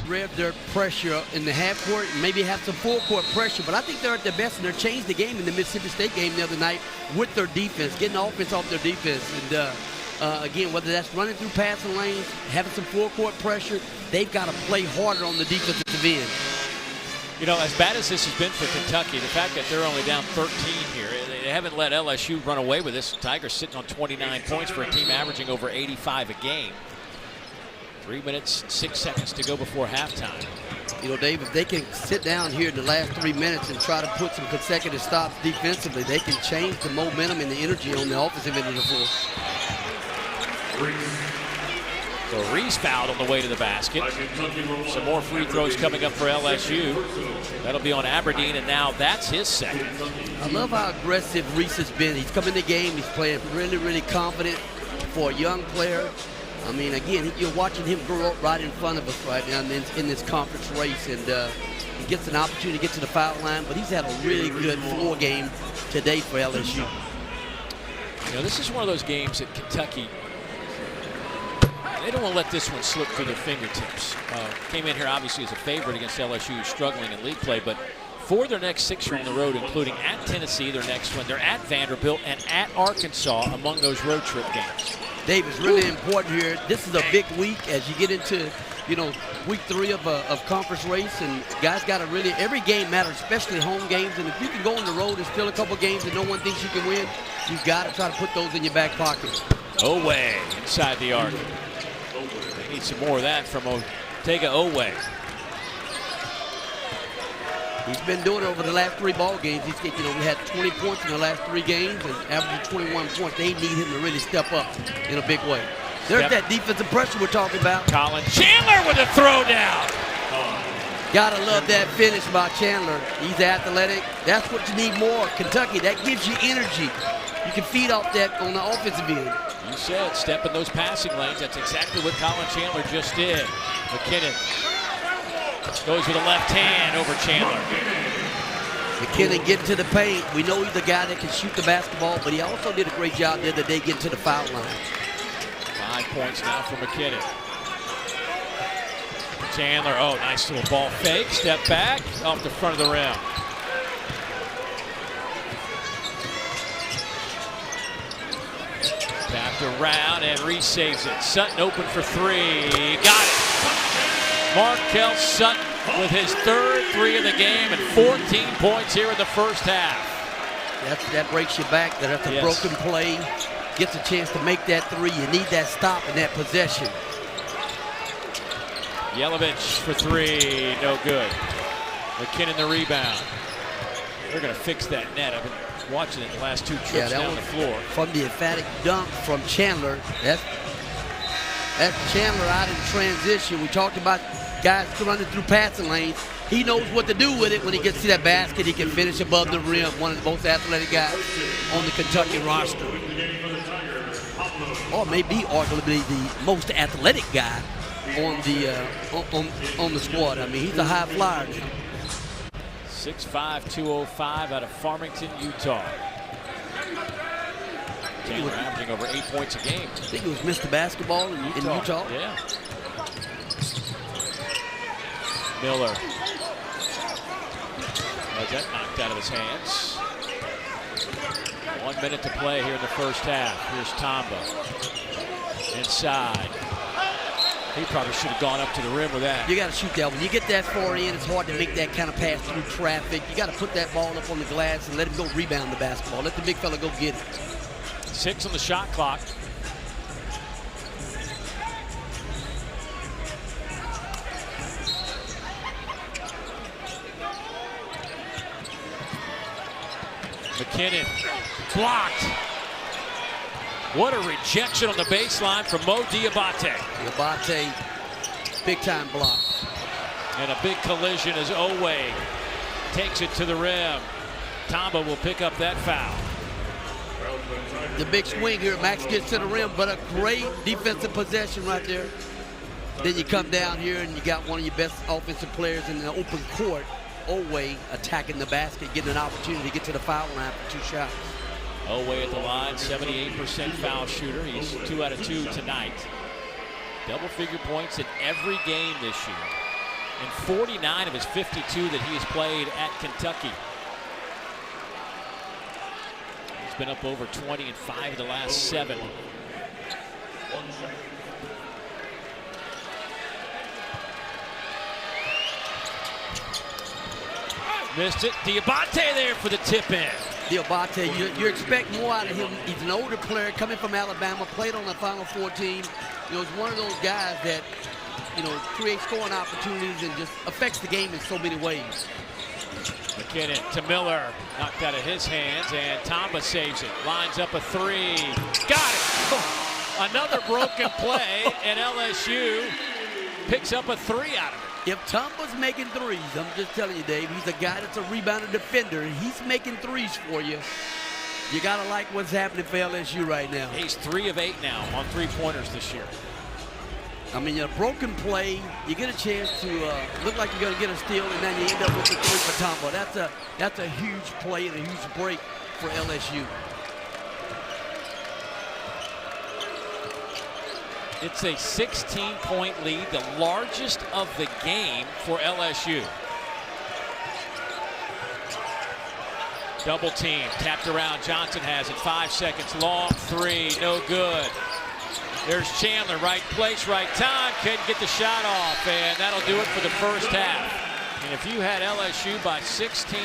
Rev their pressure in the half court, maybe have some full court pressure, but I think they're at their best, and they're changed the game in the Mississippi State game the other night with their defense, getting offense off their defense. And again, whether that's running through passing lanes, having some full court pressure, they've got to play harder on the defensive end. You know, as bad as this has been for Kentucky, the fact that they're only down 13 here, they haven't let LSU run away with this. Tigers sitting on 29 points for a team averaging over 85 a game. 3 minutes and 6 seconds to go before halftime. You know, Dave, if they can sit down here in the last 3 minutes and try to put some consecutive stops defensively, they can change the momentum and the energy on the offensive end of the floor. So Reese fouled on the way to the basket. Some more free throws coming up for LSU. That'll be on Aberdeen, and now that's his second. I love how aggressive Reese has been. He's come in the game, he's playing really, really confident for a young player. I mean, again, you're watching him grow up right in front of us right now in this conference race, and he gets an opportunity to get to the foul line, but he's had a really good floor game today for LSU. You know, this is one of those games that Kentucky, they don't want to let this one slip through their fingertips. Came in here obviously as a favorite against LSU, who's struggling in league play, but for their next 6 are on the road, including at Tennessee, their next one. They're at Vanderbilt and at Arkansas among those road trip games. Dave, it's really important here. This is a big week as you get into, you know, week 3 of conference race, and guys got to really, every game matters, especially home games. And if you can go on the road and steal a couple games that no one thinks you can win, you've got to try to put those in your back pocket. Oweh inside the arc. They need some more of that from Oweh. He's been doing it over the last 3 ball games. He's, you know, we had 20 points in the last 3 games and averaging 21 points. They need him to really step up in a big way. There's that defensive pressure we're talking about. Colin Chandler with a throwdown. Gotta love that finish by Chandler. He's athletic. That's what you need more. Kentucky, that gives you energy. You can feed off that on the offensive end. You said step in those passing lanes. That's exactly what Colin Chandler just did. McKinnon goes with a left hand over Chandler. McKinnon getting to the paint. We know he's the guy that can shoot the basketball, but he also did a great job the other day getting to the foul line. 5 points now for McKinnon. Chandler, oh, nice little ball fake. Step back off the front of the rim. Tapped around and resaves it. Sutton open for 3. Got it. Markel Sutton with his 3rd 3 of the game and 14 points here in the first half. That breaks you back. That's a broken play. Gets a chance to make that 3. You need that stop in that possession. Jelavic for 3, no good. McKinnon the rebound. They're going to fix that net. I've been watching it the last 2 trips down the floor. From the emphatic dunk from Chandler. That's Chandler out in transition. We talked about guys running through passing lanes. He knows what to do with it when he gets to that basket. He can finish above the rim. One of the most athletic guys on the Kentucky roster. Or maybe arguably the most athletic guy on the squad. I mean, he's a high flyer now. 6'5", 205 out of Farmington, Utah. Chandler averaging over 8 points a game. I think he was Mr. Basketball in Utah. Yeah. Miller. Has that knocked out of his hands. 1 minute to play here in the first half. Here's Tamba. Inside. He probably should have gone up to the rim with that. You got to shoot that. When you get that far in, it's hard to make that kind of pass through traffic. You got to put that ball up on the glass and let him go rebound the basketball. Let the big fella go get it. 6 on the shot clock. McKinnon blocked. What a rejection on the baseline from Mo Dioubate. Dioubate, big time block. And a big collision as Oweh takes it to the rim. Tamba will pick up that foul. The big swing here, Max gets to the rim, but a great defensive possession right there. Then you come down here and you got one of your best offensive players in the open court. Oweh attacking the basket, getting an opportunity to get to the foul line for 2 shots. Oweh at the line, 78% foul shooter. He's 2 out of 2 tonight. Double-figure points in every game this year. And 49 of his 52 that he has played at Kentucky. He's been up over 20 in 5 of the last 7. Missed it. Dioubate there for the tip in. Dioubate, you expect more out of him. He's an older player coming from Alabama, played on the Final Four team. You know, he's one of those guys that, you know, creates scoring opportunities and just affects the game in so many ways. McKinnon to Miller, knocked out of his hands, and Tamba saves it. Lines up a 3. Got it! Another broken play, and LSU picks up a 3 out of it. If Tamba's making threes, I'm just telling you, Dave, he's a guy that's a rebounder defender, and he's making threes for you. You got to like what's happening for LSU right now. He's 3 of 8 now on 3-pointers this year. I mean, a broken play, you get a chance to look like you're going to get a steal, and then you end up with the 3 for Tamba. That's a huge play and a huge break for LSU. It's a 16-point lead, the largest of the game for LSU. Double team, tapped around, Johnson has it, 5 seconds, long 3, no good. There's Chandler, right place, right time, couldn't get the shot off, and that'll do it for the first half. And if you had LSU by 16,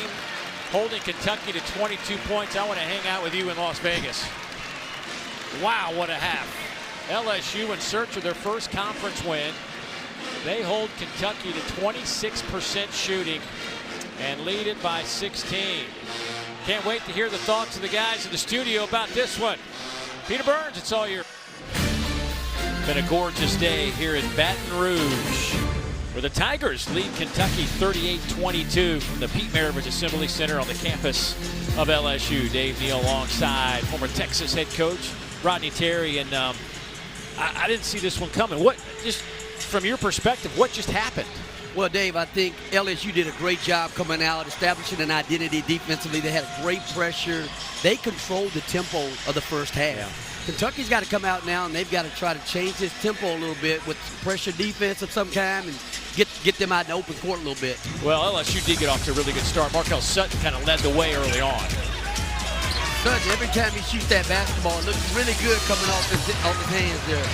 holding Kentucky to 22 points, I want to hang out with you in Las Vegas. Wow, what a half. LSU in search of their first conference win. They hold Kentucky to 26% shooting and lead it by 16. Can't wait to hear the thoughts of the guys in the studio about this one. Peter Burns, it's all yours. Been a gorgeous day here in Baton Rouge, where the Tigers lead Kentucky 38-22 from the Pete Maravich Assembly Center on the campus of LSU. Dave Neal alongside former Texas head coach Rodney Terry, and I didn't see this one coming. What, just from your perspective, what just happened? Well, Dave, I think LSU did a great job coming out, establishing an identity defensively. They had great pressure. They controlled the tempo of the first half. Yeah. Kentucky's got to come out now, and they've got to try to change this tempo a little bit with pressure defense of some kind and get them out in the open court a little bit. Well, LSU did get off to a really good start. Markel Sutton kind of led the way early on. Sutton, every time he shoots that basketball, it looks really good coming off his hands there.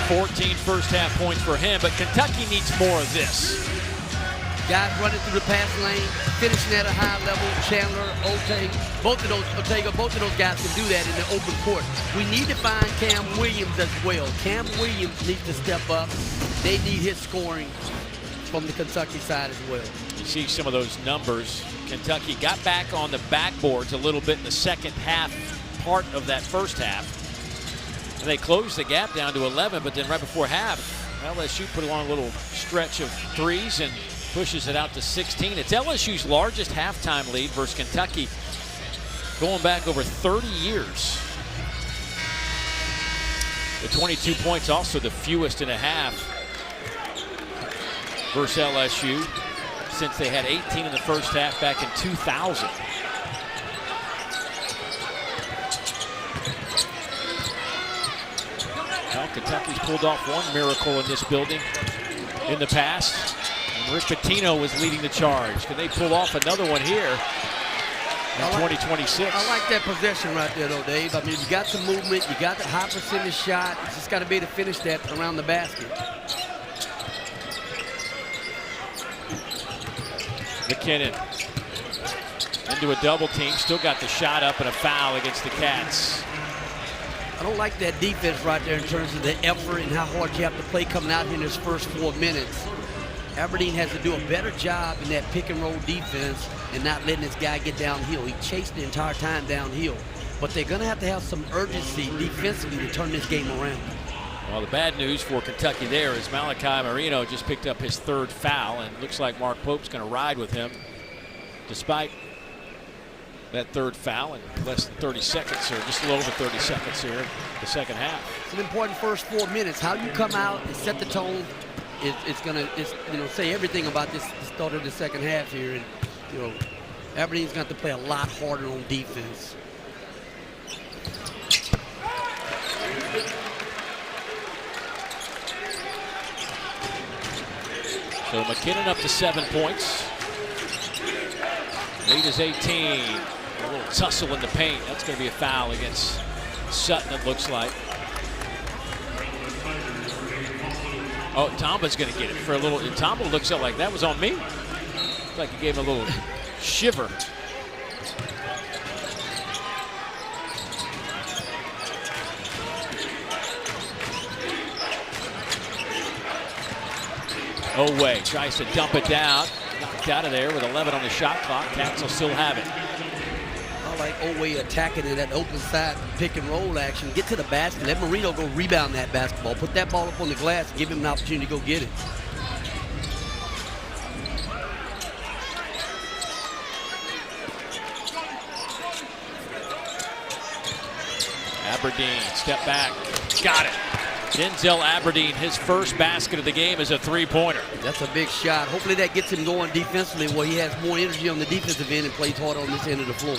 14 first half points for him, but Kentucky needs more of this. Guys running through the pass lane, finishing at a high level. Chandler, Oweh, both of those guys can do that in the open court. We need to find Cam Williams as well. Cam Williams needs to step up. They need his scoring from the Kentucky side as well. You see some of those numbers. Kentucky got back on the backboards a little bit in the second half, part of that first half. And they closed the gap down to 11, but then right before half, LSU put along a little stretch of threes and pushes it out to 16. It's LSU's largest halftime lead versus Kentucky going back over 30 years. The 22 points also the fewest in a half versus LSU since they had 18 in the first half back in 2000. Well, Kentucky's pulled off one miracle in this building in the past. And Rick Pitino was leading the charge. Can they pull off another one here? in 2026. I like that possession right there, though, Dave. I mean, you got some movement, you got the high percentage shot. You just got to be able to finish that around the basket. McKinnon into a double team, still got the shot up and a foul against the Cats. I don't like that defense right there in terms of the effort and how hard you have to play coming out here in this first 4 minutes. Aberdeen has to do a better job in that pick and roll defense and not letting this guy get downhill. He chased the entire time downhill. But they're going to have some urgency defensively to turn this game around. Well, the bad news for Kentucky there is Malachi Moreno just picked up his 3rd foul, and looks like Mark Pope's going to ride with him despite that 3rd foul in less than 30 seconds, or just a little over 30 seconds here in the second half. It's an important first 4 minutes. How you come out and set the tone, it's going to say everything about the start of the second half here. And Aberdeen's going to have to play a lot harder on defense. So McKinnon up to 7 points. Lead is 18. A little tussle in the paint. That's going to be a foul against Sutton, it looks like. Oh, Tomba's going to get it for a little. Tomba looks up like that was on me. Looks like he gave him a little shiver. Oweh tries to dump it down. Knocked out of there with 11 on the shot clock. Cats will still have it. I like Oweh attacking in that open side pick and roll action. Get to the basket. Let Moreno go rebound that basketball. Put that ball up on the glass and give him an opportunity to go get it. Aberdeen, step back. Got it. Denzel Aberdeen, his first basket of the game is a 3-pointer. That's a big shot. Hopefully that gets him going defensively where he has more energy on the defensive end and plays hard on this end of the floor.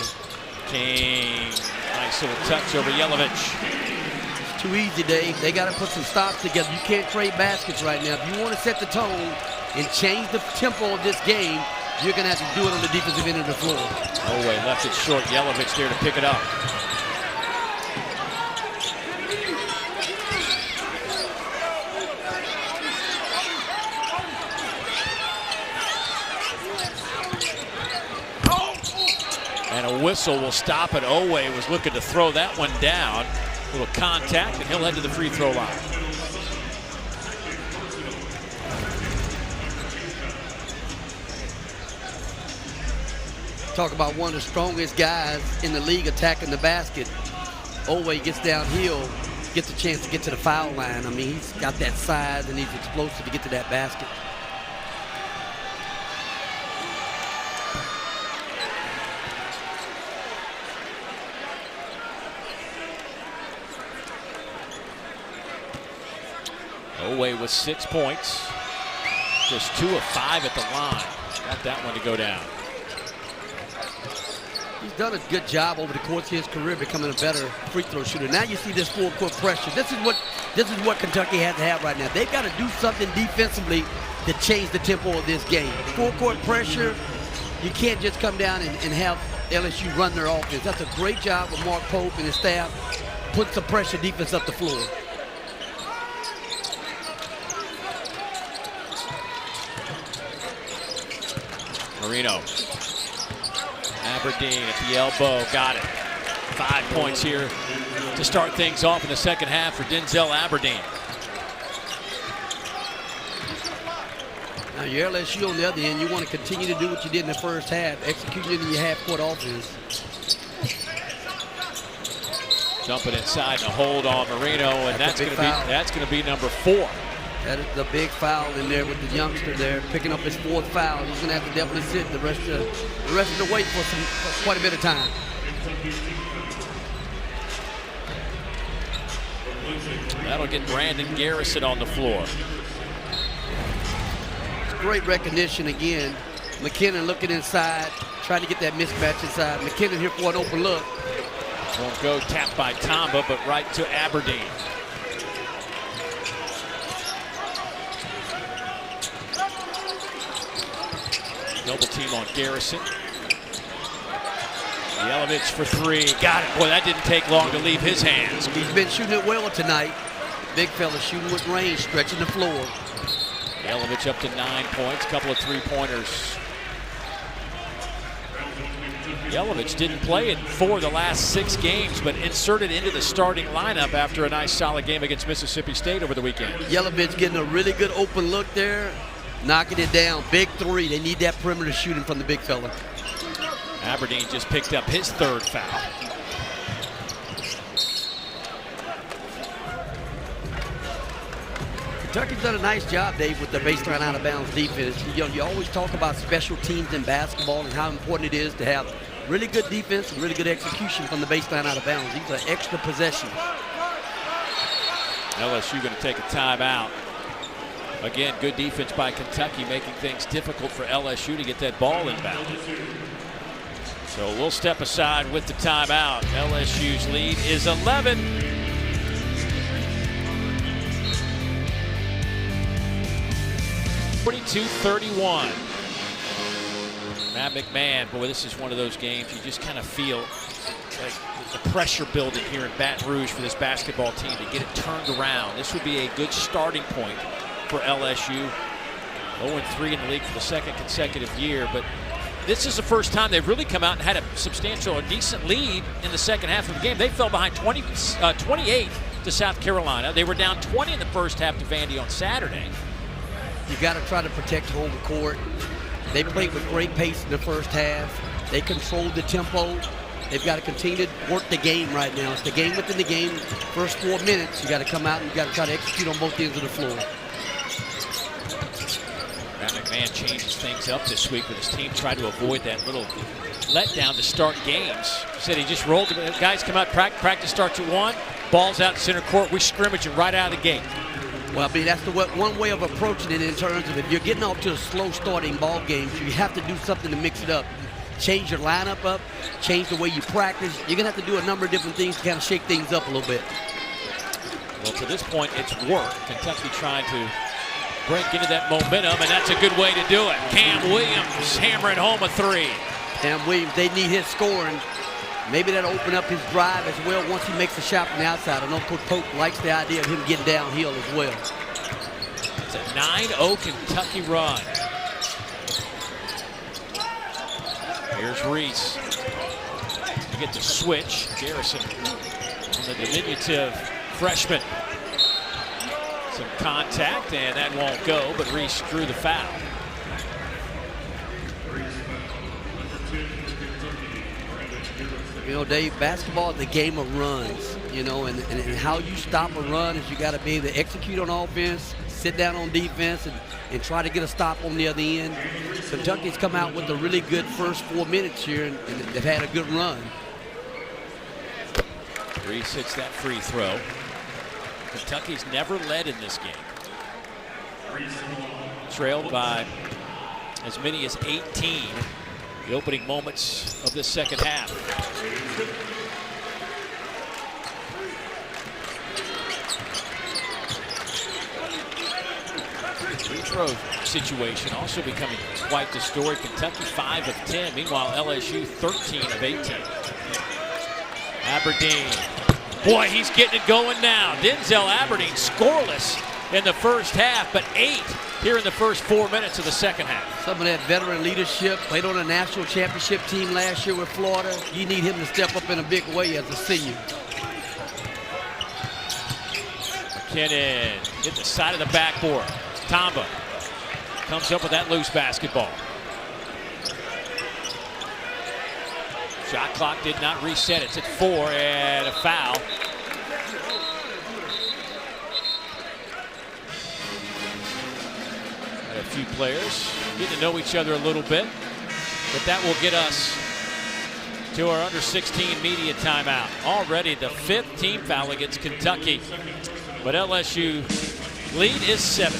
King, nice little touch over Jelavic. It's too easy, Dave. They got to put some stops together. You can't trade baskets right now. If you want to set the tone and change the tempo of this game, you're going to have to do it on the defensive end of the floor. Oweh left it short. Jelavic there to pick it up. And a whistle will stop it. Oweh was looking to throw that one down. A little contact, and he'll head to the free throw line. Talk about one of the strongest guys in the league attacking the basket. Oweh gets downhill, gets a chance to get to the foul line. I mean, he's got that size and he's explosive to get to that basket. Oweh with 6 points. Just 2 of 5 at the line. Got that one to go down. He's done a good job over the course of his career becoming a better free throw shooter. Now you see this full-court pressure. This is what Kentucky has to have right now. They've got to do something defensively to change the tempo of this game. Full-court pressure, you can't just come down and have LSU run their offense. That's a great job with Mark Pope and his staff. Put some pressure defense up the floor. Moreno. Aberdeen at the elbow, got it. 5 points here to start things off in the second half for Denzel Aberdeen. Now your LSU on the other end, you want to continue to do what you did in the first half, executing in your half-court offense. Jumping inside and a hold on Moreno, and that's going to be number 4. That is the big foul in there with the youngster there, picking up his 4th foul. He's going to have to definitely sit the rest of the way for quite a bit of time. That'll get Brandon Garrison on the floor. It's great recognition again. McKinnon looking inside, trying to get that mismatch inside. McKinnon here for an open look. Won't go, tapped by Tomba, but right to Aberdeen. Double team on Garrison. Jelavic for three. Got it. Boy, that didn't take long to leave his hands. He's been shooting it well tonight. Big fella shooting with range, stretching the floor. Jelavic up to 9 points, couple of three-pointers. Jelavic didn't play in 4 of the last 6 games, but inserted into the starting lineup after a nice solid game against Mississippi State over the weekend. Jelavic getting a really good open look there, knocking it down. Big three. They need that perimeter shooting from the big fella. Aberdeen just picked up his 3rd foul. Kentucky's done a nice job, Dave, with the baseline out of bounds defense. You always talk about special teams in basketball and how important it is to have really good defense and really good execution from the baseline out of bounds. These are extra possessions. LSU going to take a timeout. Again, good defense by Kentucky, making things difficult for LSU to get that ball inbound. So we'll step aside with the timeout. LSU's lead is 11. (42-31). Matt McMahon, boy, this is one of those games you just kind of feel like the pressure building here in Baton Rouge for this basketball team to get it turned around. This would be a good starting point for LSU. 0-3 in the league for the 2nd consecutive year, but this is the first time they've really come out and had a substantial or decent lead in the second half of the game. They fell behind 28 to South Carolina. They were down 20 in the first half to Vandy on Saturday. You got to try to protect home court. They played with great pace in the first half. They controlled the tempo. They've got to continue to work the game right now. It's the game within the game. First 4 minutes, you got to come out and you got to try to execute on both ends of the floor. Matt McMahon changes things up this week with his team, tried to avoid that little letdown to start games. He said he just rolled. Guys come out, practice starts at 1, ball's out in center court, we scrimmage it right out of the gate. Well, I mean, that's one way of approaching it in terms of if you're getting off to a slow starting ball game, you have to do something to mix it up. Change your lineup up, change the way you practice. You're going to have to do a number of different things to kind of shake things up a little bit. Well, to this point, it's worked. Kentucky trying to break into that momentum, and that's a good way to do it. Cam Williams hammering home a 3. Cam Williams, they need his scoring. Maybe that'll open up his drive as well once he makes a shot from the outside. I know Coach Pope likes the idea of him getting downhill as well. It's a 9-0 Kentucky run. Here's Reese. You get the switch. Garrison on the diminutive freshman. Some contact, and that won't go, but Reese drew the foul. You know, Dave, basketball is a game of runs, you know, and how you stop a run is you got to be able to execute on offense, sit down on defense, and try to get a stop on the other end. Kentucky's come out with a really good first 4 minutes here, and they've had a good run. Reese hits that free throw. Kentucky's never led in this game. Trailed by as many as 18. The opening moments of this second half. Free throw situation also becoming quite the story. Kentucky 5 of 10. Meanwhile, LSU 13 of 18. Aberdeen. Boy, he's getting it going now. Denzel Aberdeen scoreless in the first half, but 8 here in the first 4 minutes of the second half. Some of that veteran leadership, played on a national championship team last year with Florida. You need him to step up in a big way as a senior. McKinnon hit the side of the backboard. Tamba comes up with that loose basketball. Shot clock did not reset. It's at 4 and a foul. A few players getting to know each other a little bit, but that will get us to our under-16 media timeout. Already the 5th team foul against Kentucky, but LSU lead is 7.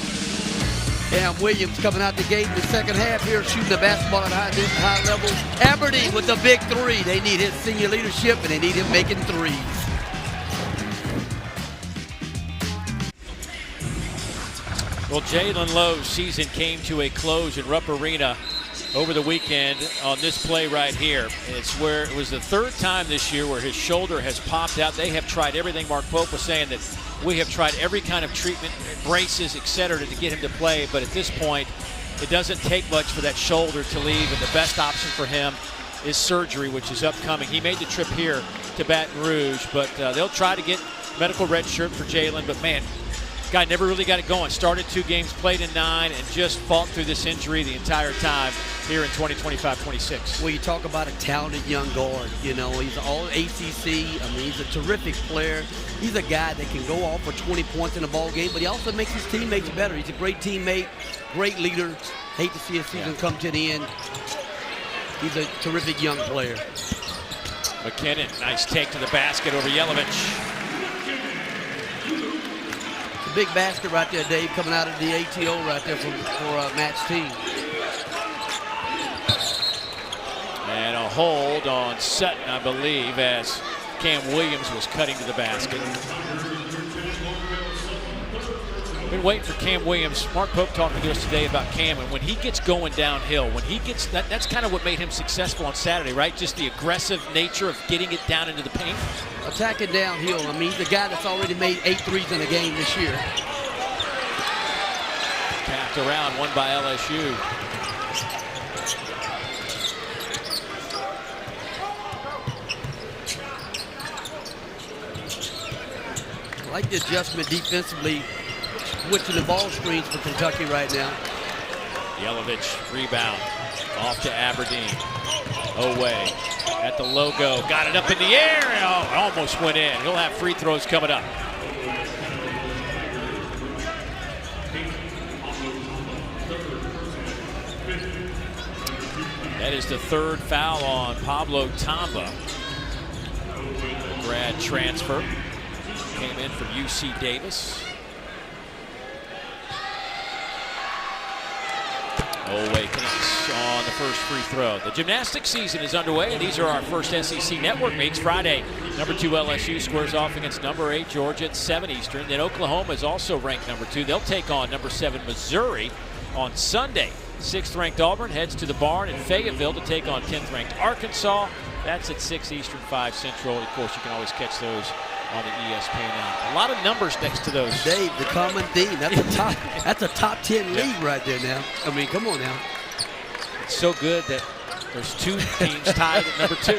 Cam Williams coming out the gate in the second half here, shooting the basketball at high level. Aberdeen with the big 3. They need his senior leadership, and they need him making threes. Well, Jalen Lowe's season came to a close in Rupp Arena over the weekend on this play right here. It's where it was the third time this year where his shoulder has popped out. They have tried everything. Mark Pope was saying that we have tried every kind of treatment, braces, etc., to get him to play, but at this point, it doesn't take much for that shoulder to leave, and the best option for him is surgery, which is upcoming. He made the trip here to Baton Rouge, but they'll try to get medical red shirt for Jalen, but man, guy never really got it going. Started 2 games, played in 9, and just fought through this injury the entire time here in 2025-26. Well, you talk about a talented young guard. You know, he's all ACC. I mean, he's a terrific player. He's a guy that can go off for 20 points in a ball game, but he also makes his teammates better. He's a great teammate, great leader. Hate to see his season come to the end. He's a terrific young player. McKinnon, nice take to the basket over Jelavic. Big basket right there, Dave, coming out of the ATO right there for Matt's team. And a hold on Sutton, I believe, as Cam Williams was cutting to the basket. Been waiting for Cam Williams. Mark Pope talking to us today about Cam, and when he gets going downhill, when he gets that's kind of what made him successful on Saturday, right? Just the aggressive nature of getting it down into the paint. Attacking downhill. I mean, he's a guy that's already made 8 threes in a game this year. Tapped around, one by LSU. I like the adjustment defensively, switching the ball screens for Kentucky right now. Jelavic, rebound, off to Aberdeen. Oweh at the logo, got it up in the air, and oh, it almost went in. He'll have free throws coming up. That is the 3rd foul on Pablo Tamba. Grad transfer, came in from UC Davis. Oweh connects on the first free throw. The gymnastics season is underway, and these are our first SEC network meets. Friday, number 2 LSU squares off against number 8 Georgia at 7 Eastern. Then Oklahoma is also ranked number 2. They'll take on number 7 Missouri on Sunday. 6th ranked Auburn heads to the Barn in Fayetteville to take on 10th ranked Arkansas. That's at 6 Eastern, 5 Central. Of course, you can always catch those on the ESPN app. A lot of numbers next to those. Dave, the common theme. That's a top 10 league right there now. I mean, come on now. It's so good that there's 2 teams tied at number 2.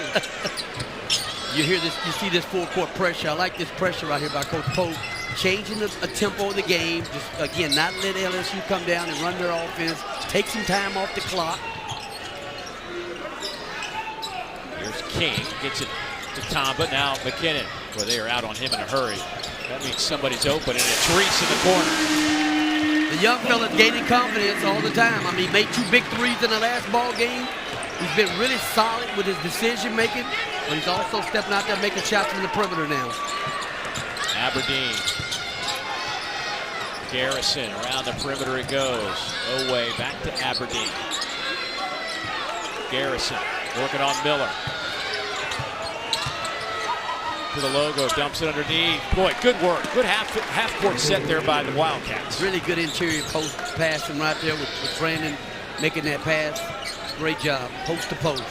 You hear this, you see this full court pressure. I like this pressure right here by Coach Pope. Changing the tempo of the game. Just, again, not let LSU come down and run their offense. Take some time off the clock. Here's King, gets it to Tamba. Now McKinnon. Well, they are out on him in a hurry. That means somebody's open, and it's Reese in the corner. The young fella's gaining confidence all the time. I mean, he made 2 big threes in the last ball game. He's been really solid with his decision making, but he's also stepping out there making shots from the perimeter now. Aberdeen. Garrison around the perimeter it goes. Oweh back to Aberdeen. Garrison working on Miller. To the logo, dumps it underneath. Boy, good work. Good half-court set there by the Wildcats. Really good interior post passing right there with Brandon making that pass. Great job, post to post.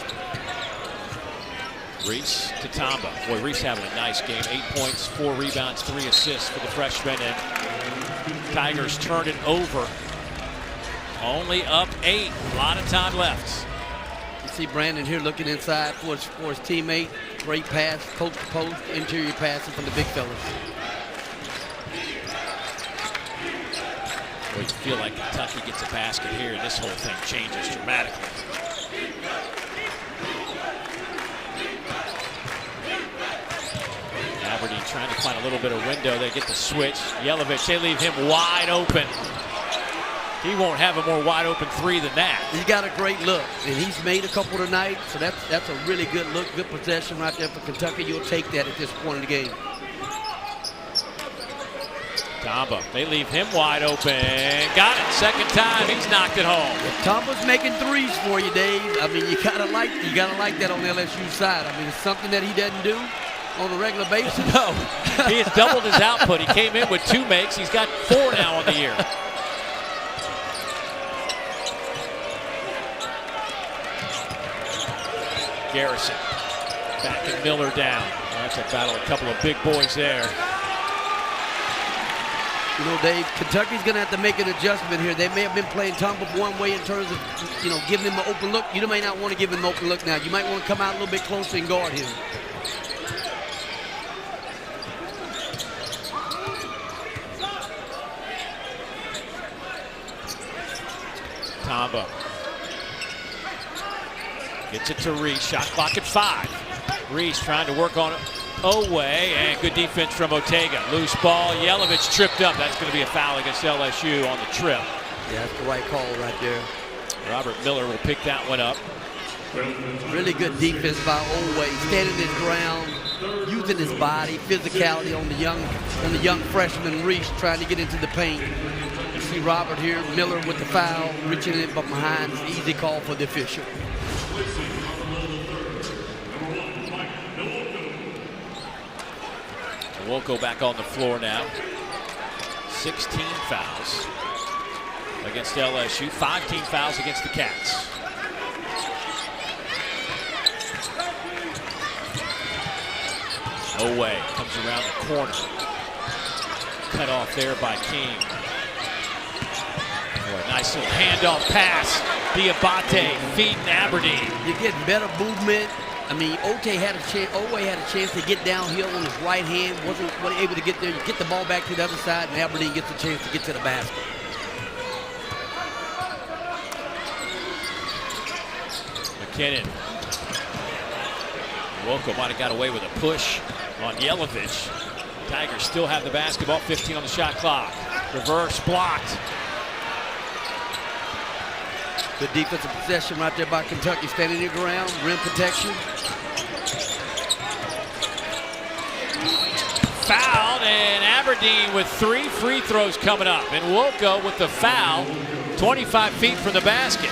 Reese to Tamba. Boy, Reese having a nice game. 8 points, 4 rebounds, 3 assists for the freshman. And Tigers turn it over. Only up 8. A lot of time left. You see Brandon here looking inside for his teammate. Great pass, post to post, interior passing from the big fellas. Well, you feel like Kentucky gets a basket here, and this whole thing changes dramatically. Aberdeen trying to find a little bit of window. They get the switch. Jelavic, they leave him wide open. He won't have a more wide open 3 than that. He's got a great look, and he's made a couple tonight, so that's a really good look, good possession right there for Kentucky. You'll take that at this point in the game. Tamba, they leave him wide open. Got it, 2nd time, he's knocked it home. Tamba's making 3s for you, Dave. I mean, you gotta like that on the LSU side. I mean, it's something that he doesn't do on a regular basis. No, he has doubled his output. He came in with 2 makes. He's got 4 now on the year. Garrison. Backing Miller down. That's a battle, a couple of big boys there. You know, Dave, Kentucky's going to have to make an adjustment here. They may have been playing Tomlin one way in terms of, you know, giving him an open look. You may not want to give him an open look now. You might want to come out a little bit closer and guard him. Tomba gets it to Reese. Shot clock at 5. Reese trying to work on it. Oweh, and good defense from Ortega. Loose ball. Jelavic tripped up. That's going to be a foul against LSU on the trip. Yeah, that's the right call right there. Robert Miller will pick that one up. Really good defense by Oweh, standing his ground, using his body, physicality on the young freshman Reese, trying to get into the paint. You see Robert here, Miller with the foul, reaching in from behind. It's an easy call for the official. Wilco back on the floor now. 16 fouls against LSU. 5 team fouls against the Cats. Oweh comes around the corner. Cut off there by King. Boy, nice little handoff pass. Dioubate feeding Aberdeen. You're getting better movement. I mean, Oweh had a chance to get downhill on his right hand. Wasn't able to get there. You get the ball back to the other side, and Aberdeen gets a chance to get to the basket. McKinnon. Wilco might have got away with a push on Jelavic. Tigers still have the basketball. 15 on the shot clock. Reverse blocked. Good defensive possession right there by Kentucky, standing their ground, rim protection. Fouled, and Aberdeen with 3 free throws coming up. And Wilco with the foul, 25 feet from the basket.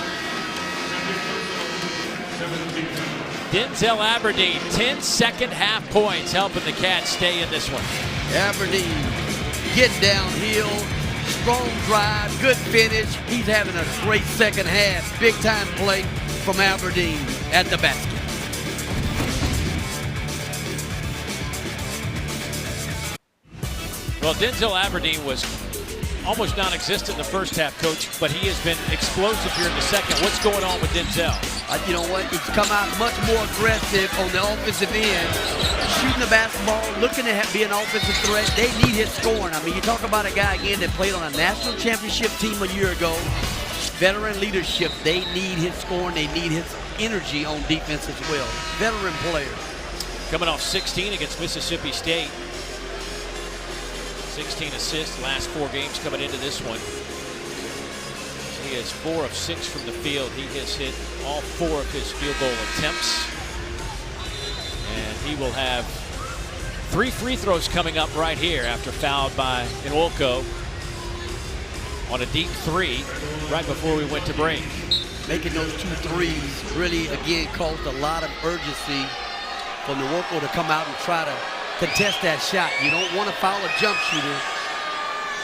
Denzel Aberdeen, 10 second half points, helping the Cats stay in this one. Aberdeen getting downhill. Strong drive, good finish. He's having a great second half. Big time play from Aberdeen at the basket. Well, Denzel Aberdeen was almost non-existent in the first half, Coach, but he has been explosive here in the second. What's going on with Denzel? You know what? He's come out much more aggressive on the offensive end, shooting the basketball, looking to be an offensive threat. They need his scoring. I mean, you talk about a guy, again, that played on a national championship team a year ago. Veteran leadership. They need his scoring. They need his energy on defense as well. Veteran player. Coming off 16 against Mississippi State. 16 assists last 4 games coming into this one. He is 4 of 6 from the field. He has hit all 4 of his field goal attempts. And he will have 3 free throws coming up right here after fouled by Wilco on a deep 3 right before we went to break. Making those 2 threes really, again, caused a lot of urgency from the Wilco to come out and try to contest that shot. You don't want to foul a jump shooter,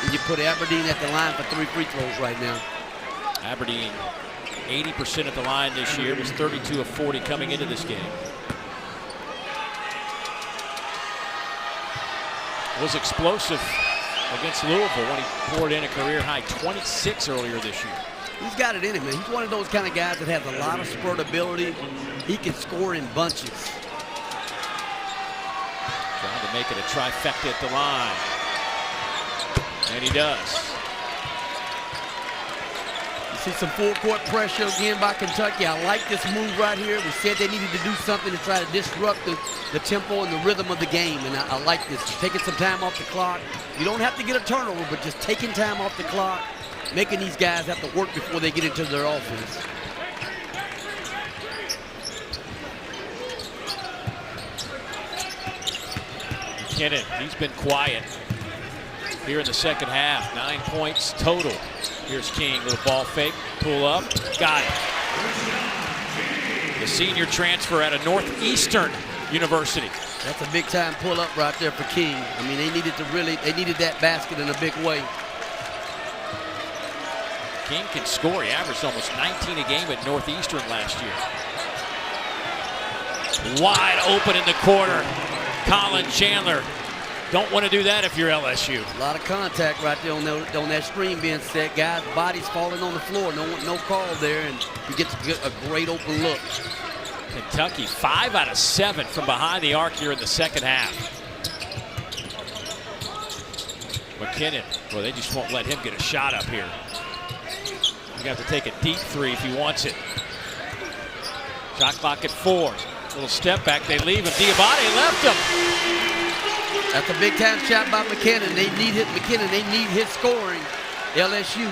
and you put Aberdeen at the line for 3 free throws right now. Aberdeen 80% at the line this year, was 32 of 40 coming into this game. Was explosive against Louisville when he poured in a career high 26 earlier this year. He's got it in him, man. He's one of those kind of guys that has a lot of spurt ability. He can score in bunches. Trying to make it a trifecta at the line. And he does. You see some full court pressure again by Kentucky. I like this move right here. We said they needed to do something to try to disrupt the tempo and the rhythm of the game. And I like this. Just taking some time off the clock. You don't have to get a turnover, but just taking time off the clock, making these guys have to work before they get into their offense. McKinnon, he's been quiet here in the second half. 9 points total. Here's King, little ball fake, pull up, got it. The senior transfer out of Northeastern University. That's a big time pull up right there for King. I mean, they needed that basket in a big way. King can score. He averaged almost 19 a game at Northeastern last year. Wide open in the corner. Colin Chandler. Don't want to do that if you're LSU. A lot of contact right there on that screen being set. Guys' bodies falling on the floor. No call there, and you get a great open look. Kentucky 5 out of 7 from behind the arc here in the second half. McKinnon, well, they just won't let him get a shot up here. You have to take a deep three if he wants it. Shot clock at 4. Little step back, they leave him. Dioubate left him. That's a big time shot by McKinnon. They need his scoring. LSU,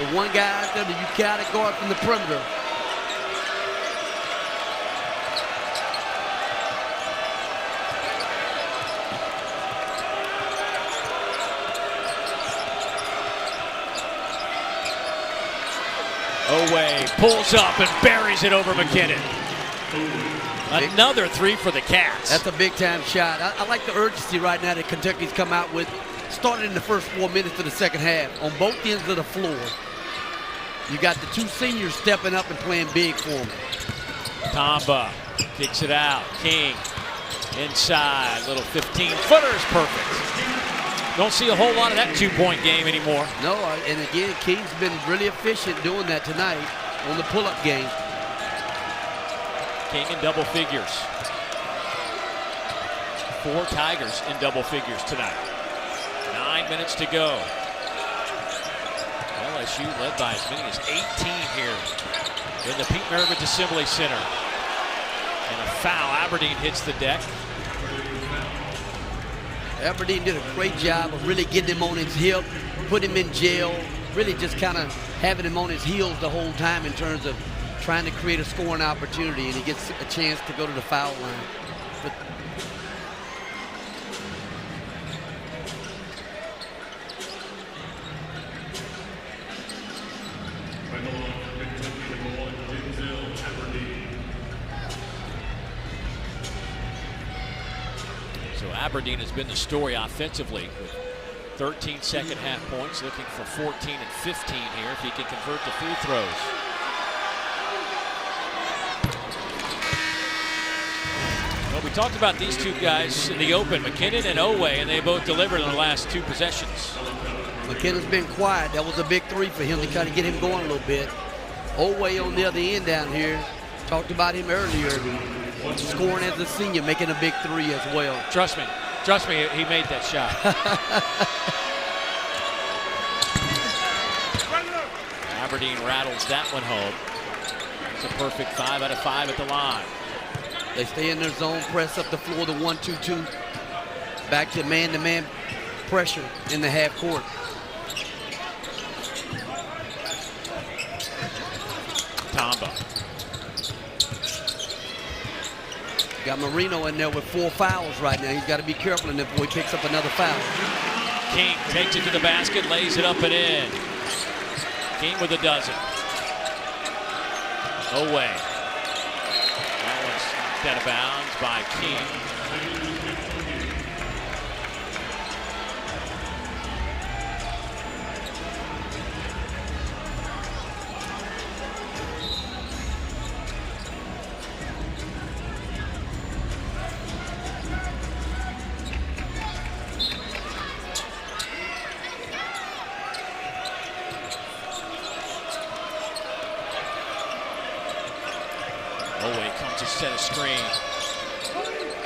the one guy out there that you gotta guard from the perimeter. Oweh pulls up and buries it over McKinnon. Another three for the Cats. That's a big-time shot. I like the urgency right now that Kentucky's come out with. Started in the first 4 minutes of the second half on both ends of the floor. You got the two seniors stepping up and playing big for them. Tamba kicks it out. King inside. Little 15-footer is perfect. Don't see a whole lot of that two-point game anymore. No, and again, King's been really efficient doing that tonight on the pull-up game. King in double figures. 4 Tigers in double figures tonight. 9 minutes to go. LSU led by as many as 18 here in the Pete Maravich Assembly Center. And a foul. Aberdeen hits the deck. Aberdeen did a great job of really getting him on his hip, put him in jail, really just kind of having him on his heels the whole time in terms of trying to create a scoring opportunity, and he gets a chance to go to the foul line. But so Aberdeen has been the story offensively with 13 second half points, looking for 14 and 15 here if he can convert the free throws. Well, we talked about these two guys in the open, McKinnon and Oweh, and they both delivered in the last 2 possessions. McKinnon's been quiet. That was a big three for him to kind of get him going a little bit. Oweh on the other end down here. Talked about him earlier. Scoring as a senior, making a big three as well. Trust me, he made that shot. Aberdeen rattles that one home. It's a perfect 5 out of 5 at the line. They stay in their zone, press up the floor, the 1-2-2. Back to man-to-man pressure in the half court. Tamba. Got Moreno in there with 4 fouls right now. He's got to be careful in there before he picks up another foul. King takes it to the basket, lays it up and in. King with a dozen. Oweh. That one's out of bounds by King. Oweh comes to set a screen.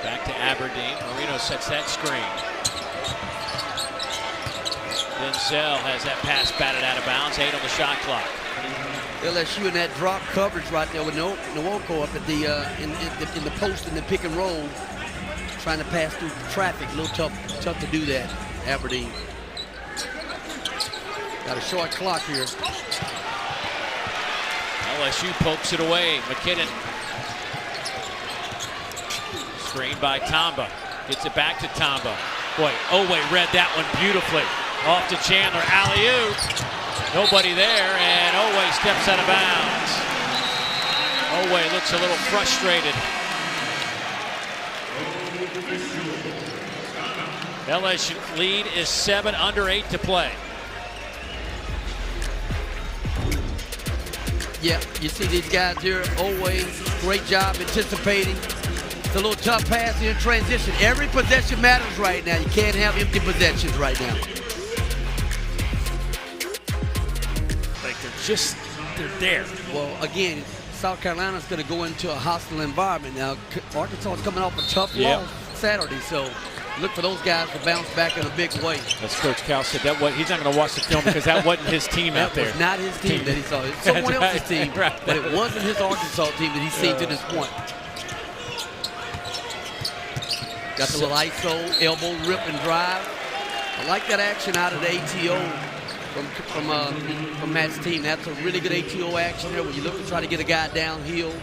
Back to Aberdeen. Moreno sets that screen. Denzel has that pass batted out of bounds. 8 on the shot clock. LSU in that drop coverage right there with Nwoko up at the in the post in the pick and roll, trying to pass through traffic. A little tough to do that. Aberdeen got a short clock here. LSU pokes it away. McKinnon. Screened by Tamba. Gets it back to Tamba. Boy, Oweh read that one beautifully. Off to Chandler. Alley-oop. Nobody there, and Oweh steps out of bounds. Oweh looks a little frustrated. LSU lead is 7 under 8 to play. Yeah, you see these guys here. Oweh, great job anticipating. It's a little tough pass in transition. Every possession matters right now. You can't have empty possessions right now. Like they're there. Well, again, South Carolina's going to go into a hostile environment now. Arkansas is coming off a tough loss Saturday, so look for those guys to bounce back in a big way. As Coach Cal said, he's not going to watch the film because that wasn't his team out there. That was not his team that he saw. It's someone else's team, but it wasn't his Arkansas team that he's seen to this point. Got the little ISO, elbow, rip, and drive. I like that action out of the ATO from Matt's team. That's a really good ATO action there when you look to try to get a guy downhill.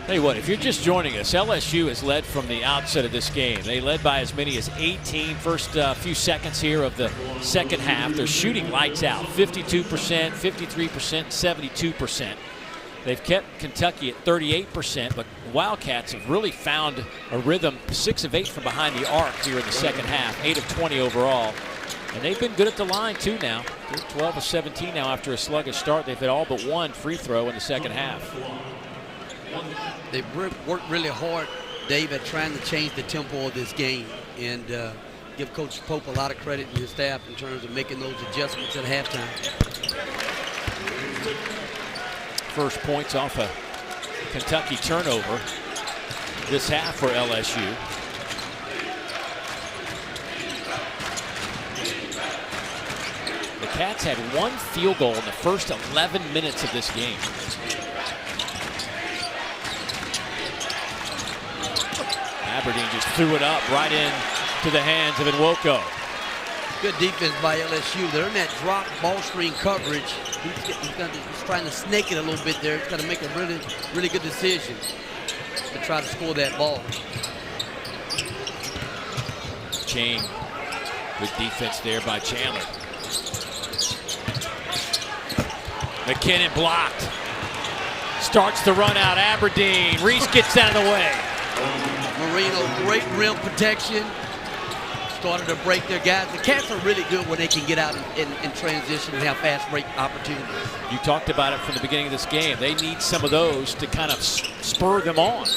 Tell you what, if you're just joining us, LSU has led from the outset of this game. They led by as many as 18 first few seconds here of the second half. They're shooting lights out, 52%, 53%, 72%. They've kept Kentucky at 38%, but Wildcats have really found a rhythm, 6 of 8 from behind the arc here in the second half, 8 of 20 overall. And they've been good at the line too now. They're 12 of 17 now after a sluggish start. They've had all but one free throw in the second half. They've worked really hard, Dave, at trying to change the tempo of this game and give Coach Pope a lot of credit and his staff in terms of making those adjustments at halftime. First points off a Kentucky turnover this half for LSU. The Cats had one field goal in the first 11 minutes of this game. Aberdeen just threw it up right into the hands of Nwoko. Good defense by LSU. They're in that drop ball screen coverage. He's trying to snake it a little bit there. He's got to make a really, really good decision to try to score that ball. Chain, good defense there by Chandler. McKinnon blocked. Starts the run out. Aberdeen. Reese gets out of the way. Moreno, great rim protection. Started to break their guys. The Cats are really good when they can get out in transition and have fast break opportunities. You talked about it from the beginning of this game. They need some of those to kind of spur them on.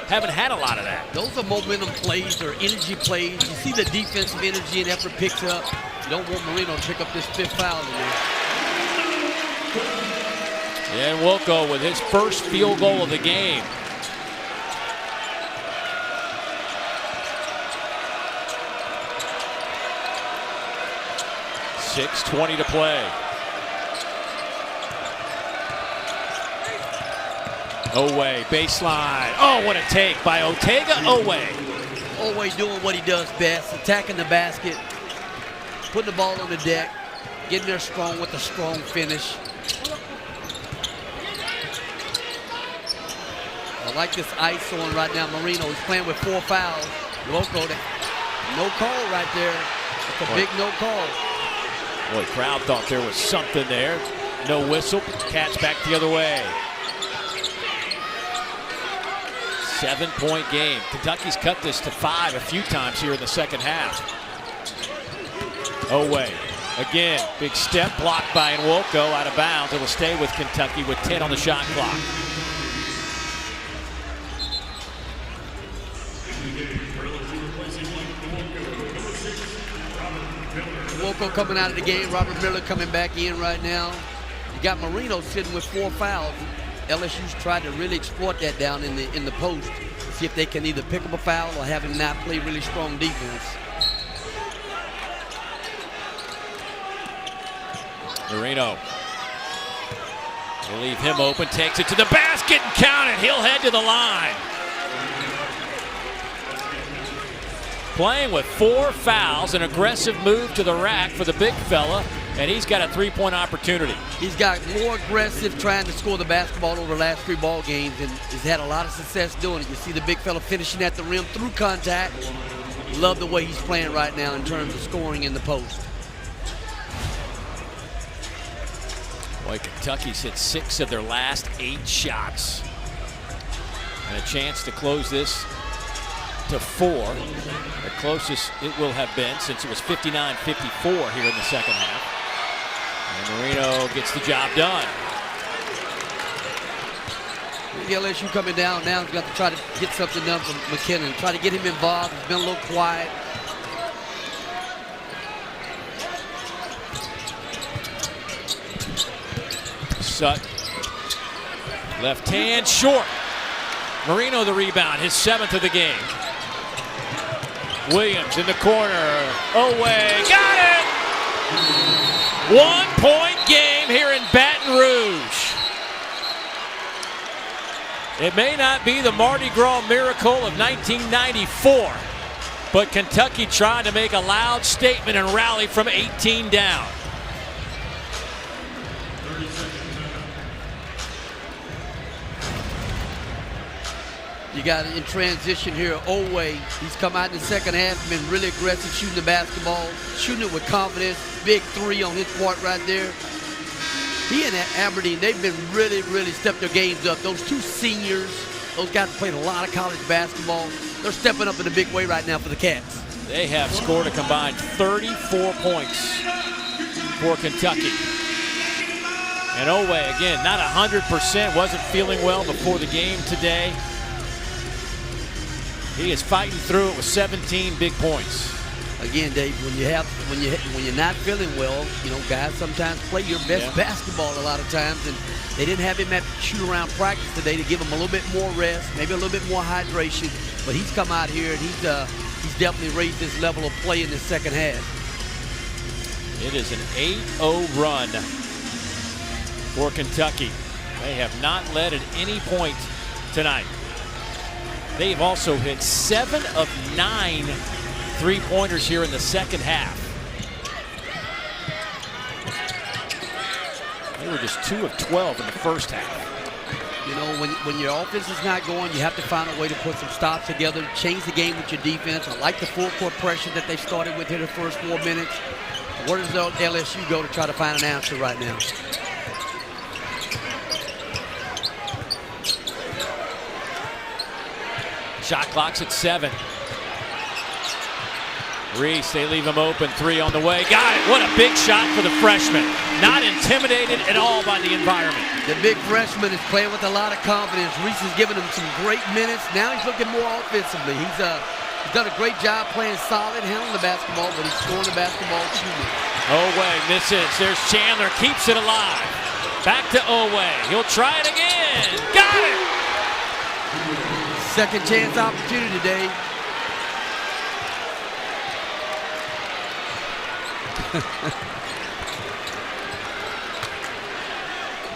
Haven't had a lot of that. Those are momentum plays or energy plays. You see the defensive energy and effort picks up. You don't want Moreno to pick up this 5th foul in there. And Nwoko with his first field goal of the game. .6:20 to play. Oweh, baseline. Oh, what a take by Oweh. Oweh doing what he does best, attacking the basket, putting the ball on the deck, getting there strong with a strong finish. I like this ice on right now. Moreno is playing with 4 fouls. Loco, no call right there. It's a big no call. Boy, crowd thought there was something there. No whistle. Cats back the other way. 7-point game. Kentucky's cut this to 5 a few times here in the second half. Oweh again, big step blocked by Nwoko, out of bounds. It will stay with Kentucky with 10 on the shot clock. Nwoko coming out of the game. Robert Miller coming back in right now. You got Moreno sitting with 4 fouls. LSU's tried to really exploit that down in the post to see if they can either pick up a foul or have him not play really strong defense. Moreno. They leave him open, takes it to the basket and count it. He'll head to the line. Playing with 4 fouls, an aggressive move to the rack for the big fella, and he's got a 3-point opportunity. He's got more aggressive trying to score the basketball over the last 3 ball games, and he's had a lot of success doing it. You see the big fella finishing at the rim through contact. Love the way he's playing right now in terms of scoring in the post. Boy, Kentucky's hit 6 of their last 8 shots. And a chance to close this to 4. The closest it will have been since it was 59-54 here in the second half. And Moreno gets the job done. The LSU coming down now has got to try to get something done from McKinnon. Try to get him involved. He's been a little quiet. Sutton. Left hand short. Moreno the rebound, his 7th of the game. Williams in the corner. Oweh, got it! 1-point game here in Baton Rouge. It may not be the Mardi Gras miracle of 1994, but Kentucky tried to make a loud statement and rally from 18 down. You got in transition here, Oweh. He's come out in the second half, been really aggressive shooting the basketball, shooting it with confidence. Big 3 on his part right there. He and Aberdeen, they've been really stepped their games up. Those 2 seniors, those guys played a lot of college basketball. They're stepping up in a big way right now for the Cats. They have scored a combined 34 points for Kentucky. And Oweh, again, not 100%, wasn't feeling well before the game today. He is fighting through it with 17 big points. Again, Dave, when you're not feeling well, you know, guys sometimes play your best basketball a lot of times, and they didn't have him at shoot-around practice today to give him a little bit more rest, maybe a little bit more hydration. But he's come out here and he's definitely raised his level of play in the second half. It is an 8-0 run for Kentucky. They have not led at any point tonight. They've also hit 7 of 9 3-pointers here in the second half. They were just 2 of 12 in the first half. You know, when your offense is not going, you have to find a way to put some stops together, change the game with your defense. I like the full court pressure that they started with here the first 4 minutes. Where does LSU go to try to find an answer right now? Shot clock's at 7. Reese, they leave him open. 3 on the way. Got it. What a big shot for the freshman. Not intimidated at all by the environment. The big freshman is playing with a lot of confidence. Reese is giving him some great minutes. Now he's looking more offensively. He's done a great job playing solid, handling the basketball, but he's scoring the basketball too much. Oweh misses. There's Chandler. Keeps it alive. Back to Oweh. He'll try it again. Got it. Second chance opportunity today.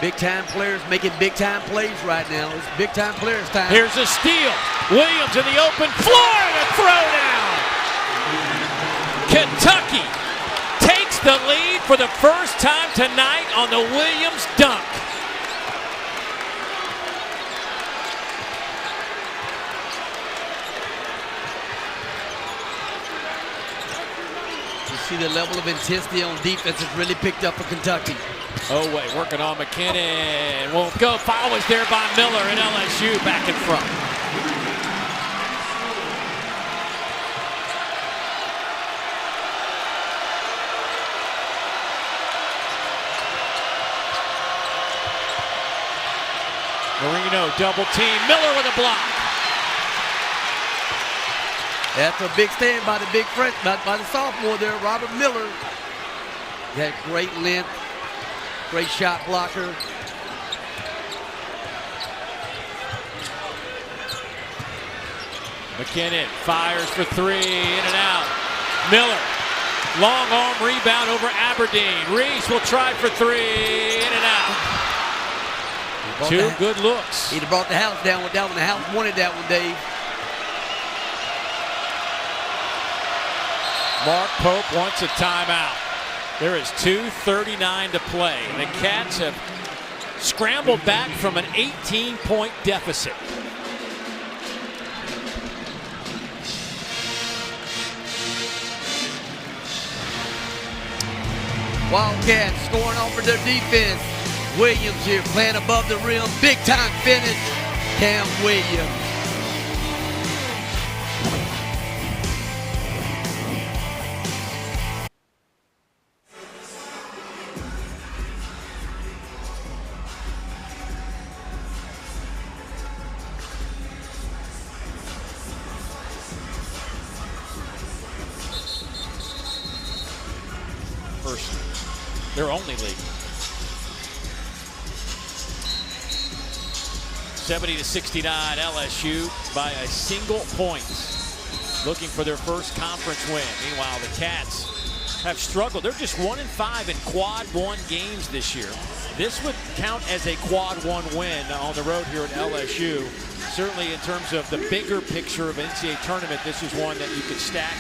Big time players making big time plays right now. It's big time players time. Here's a steal. Williams in the open floor and a throwdown. Kentucky takes the lead for the first time tonight on the Williams dunk. See the level of intensity on defense has really picked up for Kentucky. Oweh working on McKinnon. Won't go. Foul was there by Miller, and LSU back in front. Moreno double team. Miller with a block. That's a big stand by the big friend, by the sophomore there, Robert Miller. He had great length, great shot blocker. McKinnon fires for 3, in and out. Miller, long arm rebound over Aberdeen. Reese will try for 3, in and out. 2 good looks. He'd have brought the house down with that one. The house wanted that one, Dave. Mark Pope wants a timeout. There is 2:39 to play. The Cats have scrambled back from an 18-point deficit. Wildcats scoring off of their defense. Williams here playing above the rim. Big time finish. Cam Williams. their only lead. 70-69, LSU by a single point, looking for their first conference win. Meanwhile, the Cats have struggled. They're just 1-5 in quad one games this year. This would count as a quad one win on the road here at LSU. Certainly in terms of the bigger picture of NCAA tournament, this is one that you could stack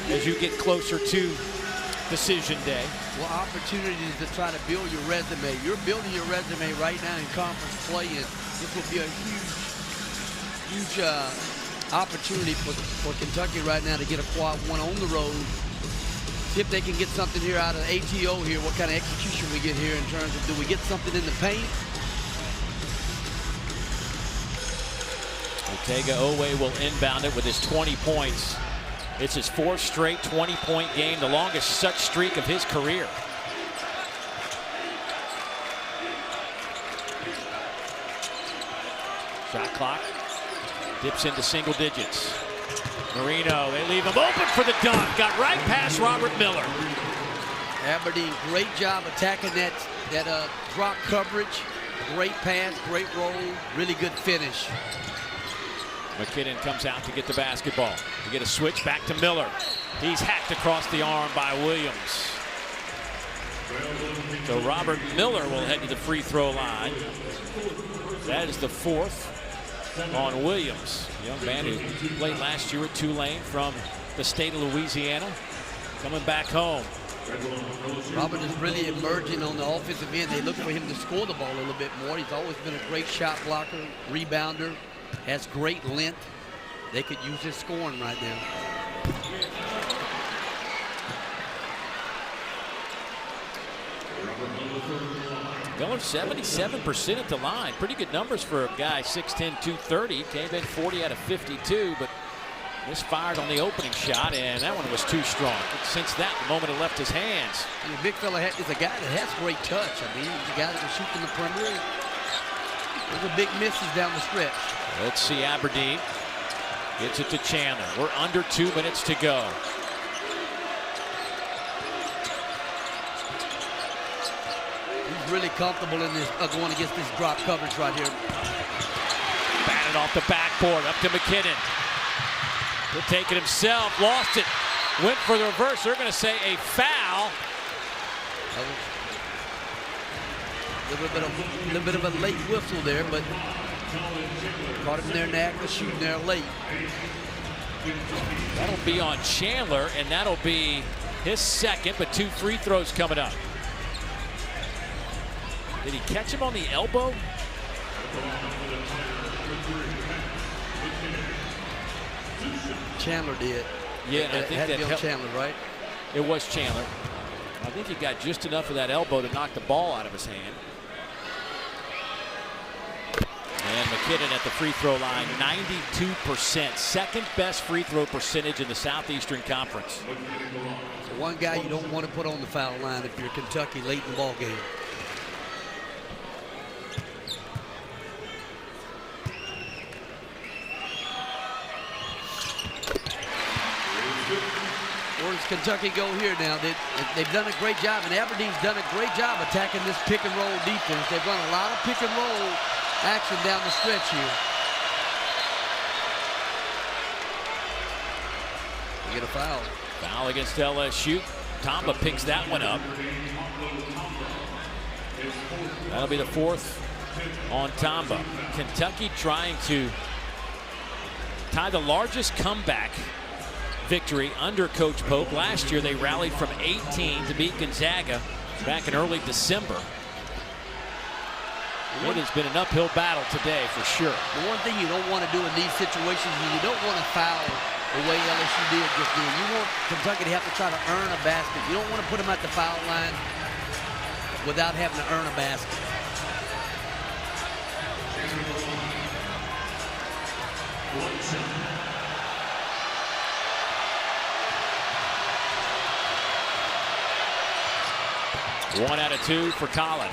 as you get closer to decision day. Well, opportunities to try to build your resume. You're building your resume right now in conference play, and this will be a huge opportunity for Kentucky right now to get a quad one on the road. See if they can get something here out of ATO here, what kind of execution we get here in terms of, do we get something in the paint? Oweh will inbound it with his 20 points. It's his 4th straight 20-point game, the longest such streak of his career. Shot clock dips into single digits. Moreno, they leave him open for the dunk. Got right past Robert Miller. Aberdeen, great job attacking that drop coverage. Great pass, great roll, really good finish. McKinnon comes out to get the basketball. You get a switch back to Miller. He's hacked across the arm by Williams. So Robert Miller will head to the free throw line. That is the 4th on Williams. Young man who played last year at Tulane from the state of Louisiana. Coming back home. Robert is really emerging on the offensive end. They look for him to score the ball a little bit more. He's always been a great shot blocker, rebounder, has great length. They could use his scoring right now. Miller 77% at the line. Pretty good numbers for a guy 6'10", 230. Came in 40 out of 52, but misfired on the opening shot, and that one was too strong. Since that moment, it left his hands. And the big fella is a guy that has great touch. I mean, he's a guy that can shoot from the perimeter. Those are big misses down the stretch. Let's see, Aberdeen gets it to Chandler. We're under 2 minutes to go. He's really comfortable in this, going against this drop coverage right here. Batted off the backboard, up to McKinnon. He'll take it himself, lost it, went for the reverse. They're going to say a foul. A little bit of a late whistle there, but caught him in there in the act of shooting there late. That'll be on Chandler, and that'll be his 2nd, but 2 free throws coming up. Did he catch him on the elbow? Chandler did. Yeah, and I think that helped Chandler, right? It was Chandler. I think he got just enough of that elbow to knock the ball out of his hand. And McKinnon at the free throw line, 92%. 2nd best free throw percentage in the Southeastern Conference. So one guy you don't want to put on the foul line if you're Kentucky late in the ball game. Where does Kentucky go here now? They've done a great job, and Aberdeen's done a great job attacking this pick and roll defense. They've run a lot of pick and roll action down the stretch here. They get a foul. Foul against LSU. Tamba picks that one up. That'll be the 4th on Tamba. Kentucky trying to tie the largest comeback victory under Coach Pope. Last year they rallied from 18 to beat Gonzaga back in early December. It has been an uphill battle today for sure. The one thing you don't want to do in these situations is you don't want to foul the way LSU did just then. You want Kentucky to have to try to earn a basket. You don't want to put them at the foul line without having to earn a basket. One out of 2 for Collin.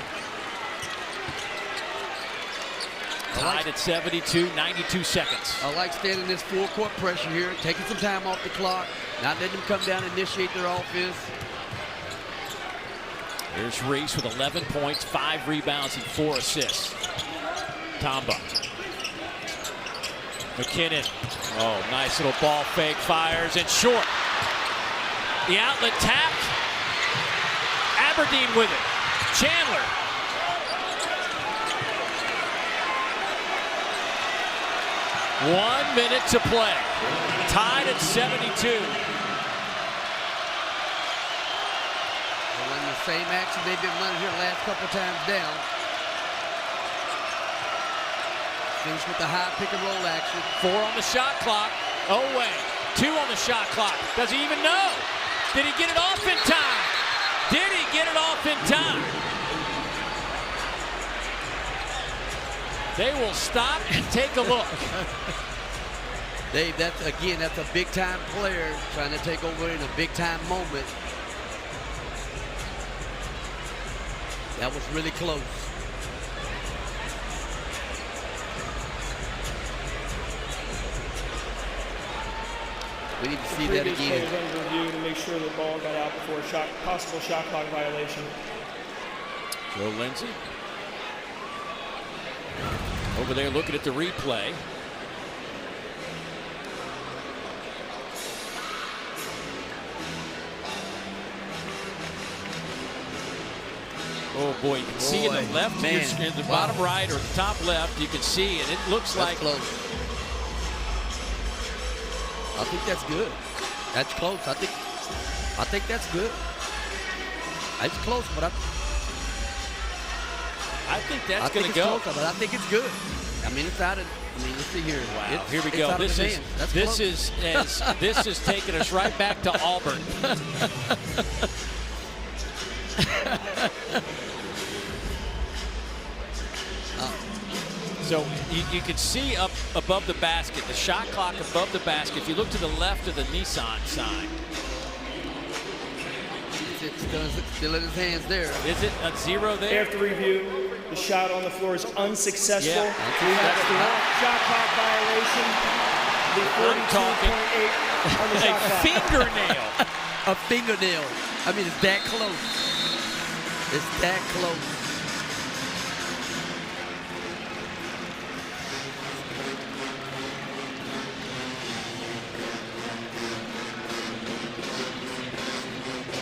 Tied at 72, 92 seconds. I like standing this full court pressure here, taking some time off the clock, not letting them come down and initiate their offense. Here's Reese with 11 points, 5 rebounds, and 4 assists. Tamba. McKinnon. Oh, nice little ball fake, fires, and short. The outlet tapped. Aberdeen with it. Chandler. One minute to play. Tied at 72. The same action they've been running here the last couple times down. Finish with the high pick and roll action. 4 on the shot clock. Oweh. 2 on the shot clock. Does he even know? Did he get it off in time? Did he get it off in time? They will stop and take a look. Dave, that's a big time player trying to take over in a big time moment. That was really close. We need to see that again. Was under review to make sure the ball got out before a possible shot clock violation. Joe Lindsay over there looking at the replay. Oh boy, you can see in the left, in the bottom right or the top left, you can see, and it looks that's like close. I think that's good. That's close. I think that's good. It's close, but I think that's going to go. Close, but I think it's good. I mean, it's out of. I mean, let's see here. Wow, here we go. This is taking us right back to Auburn. So you can see up above the basket, the shot clock above the basket. If you look to the left of the Nissan sign. It's still in his hands there. Is it a 0 there? After review, the shot on the floor is unsuccessful. Yeah. We have a shot clock violation. The 42.8 on the shot clock. Fingernail. A fingernail. I mean, it's that close. It's that close.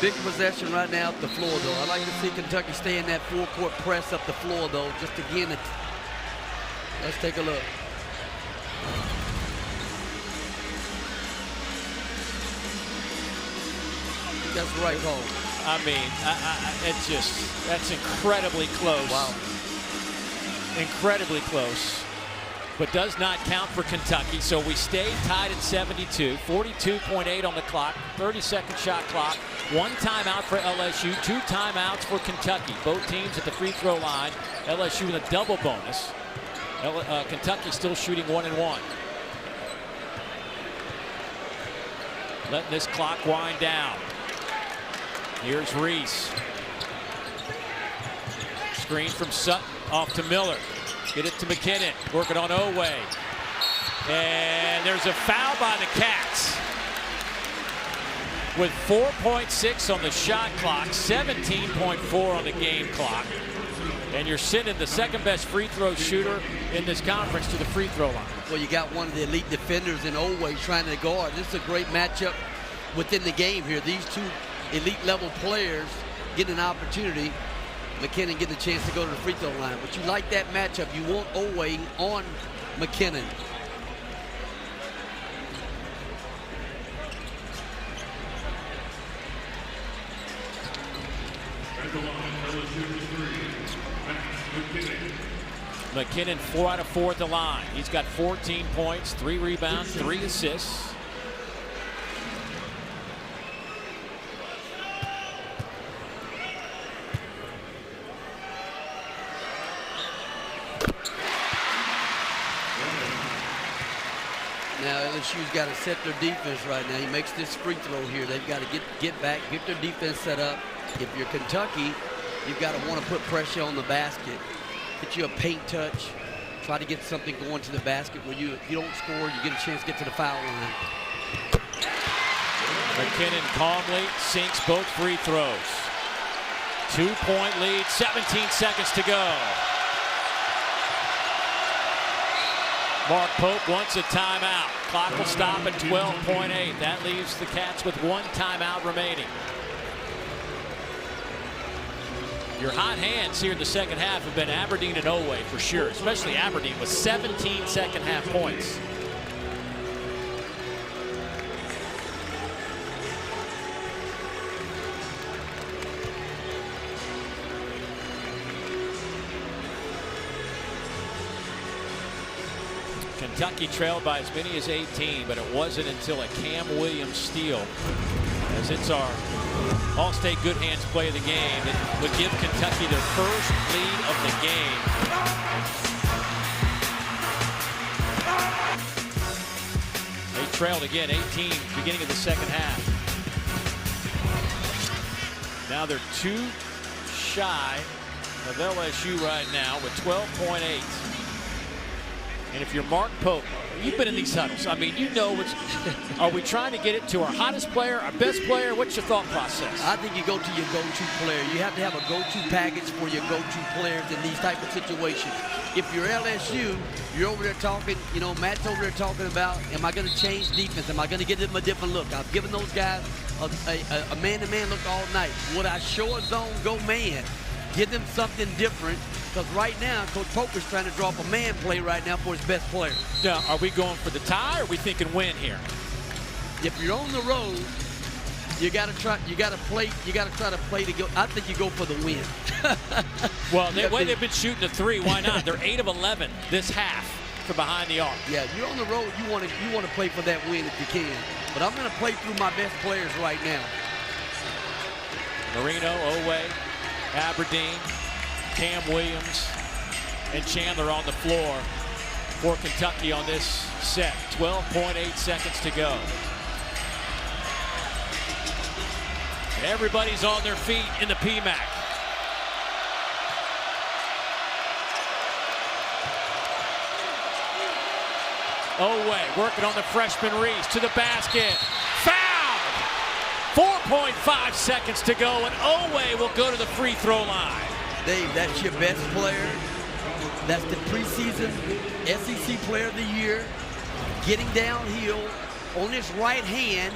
Big possession right now up the floor, though. I like to see Kentucky stay in that full-court press up the floor, though. Just again, let's take a look. That's the right call. I mean, that's incredibly close. Wow. Incredibly close. But does not count for Kentucky. So we stay tied at 72. 42.8 on the clock. 30-second shot clock. 1 timeout for LSU. 2 timeouts for Kentucky. Both teams at the free throw line. LSU with a double bonus. Kentucky still shooting 1-1. Letting this clock wind down. Here's Reese. Screen from Sutton. Off to Miller. Get it to McKinnon. Working on Oweh. And there's a foul by the Cats. With 4.6 on the shot clock, 17.4 on the game clock. And you're sending the second best free throw shooter in this conference to the free throw line. Well, you got one of the elite defenders in Oweh trying to guard. This is a great matchup within the game here. These two elite level players getting an opportunity. McKinnon getting a chance to go to the free throw line. But you like that matchup. You want Oweh on McKinnon. McKinnon 4 out of 4 at the line. He's got 14 points, 3 rebounds, 3 assists. Now LSU's got to set their defense right now. He makes this free throw here. They've got to get back, get their defense set up. If you're Kentucky, you've got to want to put pressure on the basket. Get you a paint touch. Try to get something going to the basket where you don't score, you get a chance to get to the foul line. McKinnon calmly sinks both free throws. 2-point lead, 17 seconds to go. Mark Pope wants a timeout. Clock will stop at 12.8. That leaves the Cats with one timeout remaining. Your hot hands here in the second half have been Aberdeen and Oweh for sure, especially Aberdeen with 17 second half points. Kentucky trailed by as many as 18, but it wasn't until a Cam Williams steal, as it's our All-State Good Hands play of the game, that would give Kentucky their first lead of the game. They trailed again, 18, beginning of the second half. Now they're 2 shy of LSU right now with 12.8. And if you're Mark Pope, you've been in these huddles. I mean, you know what's. Are we trying to get it to our hottest player, our best player? What's your thought process? I think you go to your go-to player. You have to have a go-to package for your go-to players in these type of situations. If you're LSU, you're over there talking, you know, Matt's over there talking about, am I going to change defense? Am I going to give them a different look? I've given those guys a man-to-man look all night. Would I show a zone, go man? Give them something different. Because right now, Coach Poker's trying to draw up a man play right now for his best player. Now, are we going for the tie, or are we thinking win here? If you're on the road, you got to try. You got to play. You got to try to play to go. I think you go for the win. Well, the way they've been shooting the three, why not? They're 8 of 11 this half from behind the arc. Yeah, you're on the road. You want to play for that win if you can. But I'm going to play through my best players right now. Moreno, Oweh, Aberdeen, Cam Williams, and Chandler on the floor for Kentucky on this set. 12.8 seconds to go. Everybody's on their feet in the PMAC. Oweh working on the freshman Reese to the basket. Foul! 4.5 seconds to go, and Oweh will go to the free throw line. Dave, that's your best player. That's the preseason SEC Player of the Year. Getting downhill on his right hand,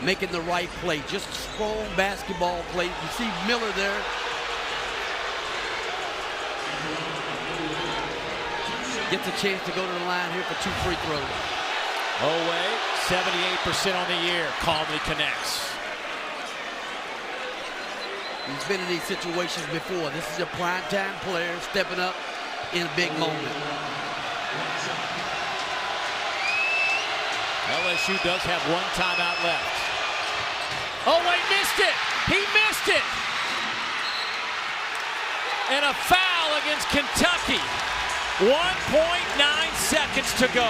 making the right play. Just a strong basketball play. You see Miller there. Gets a chance to go to the line here for 2 free throws. Oweh, 78% on the year, calmly connects. He's been in these situations before. This is a primetime player stepping up in a big moment. LSU does have 1 timeout left. Oweh missed it! He missed it! And a foul against Kentucky. 1.9 seconds to go.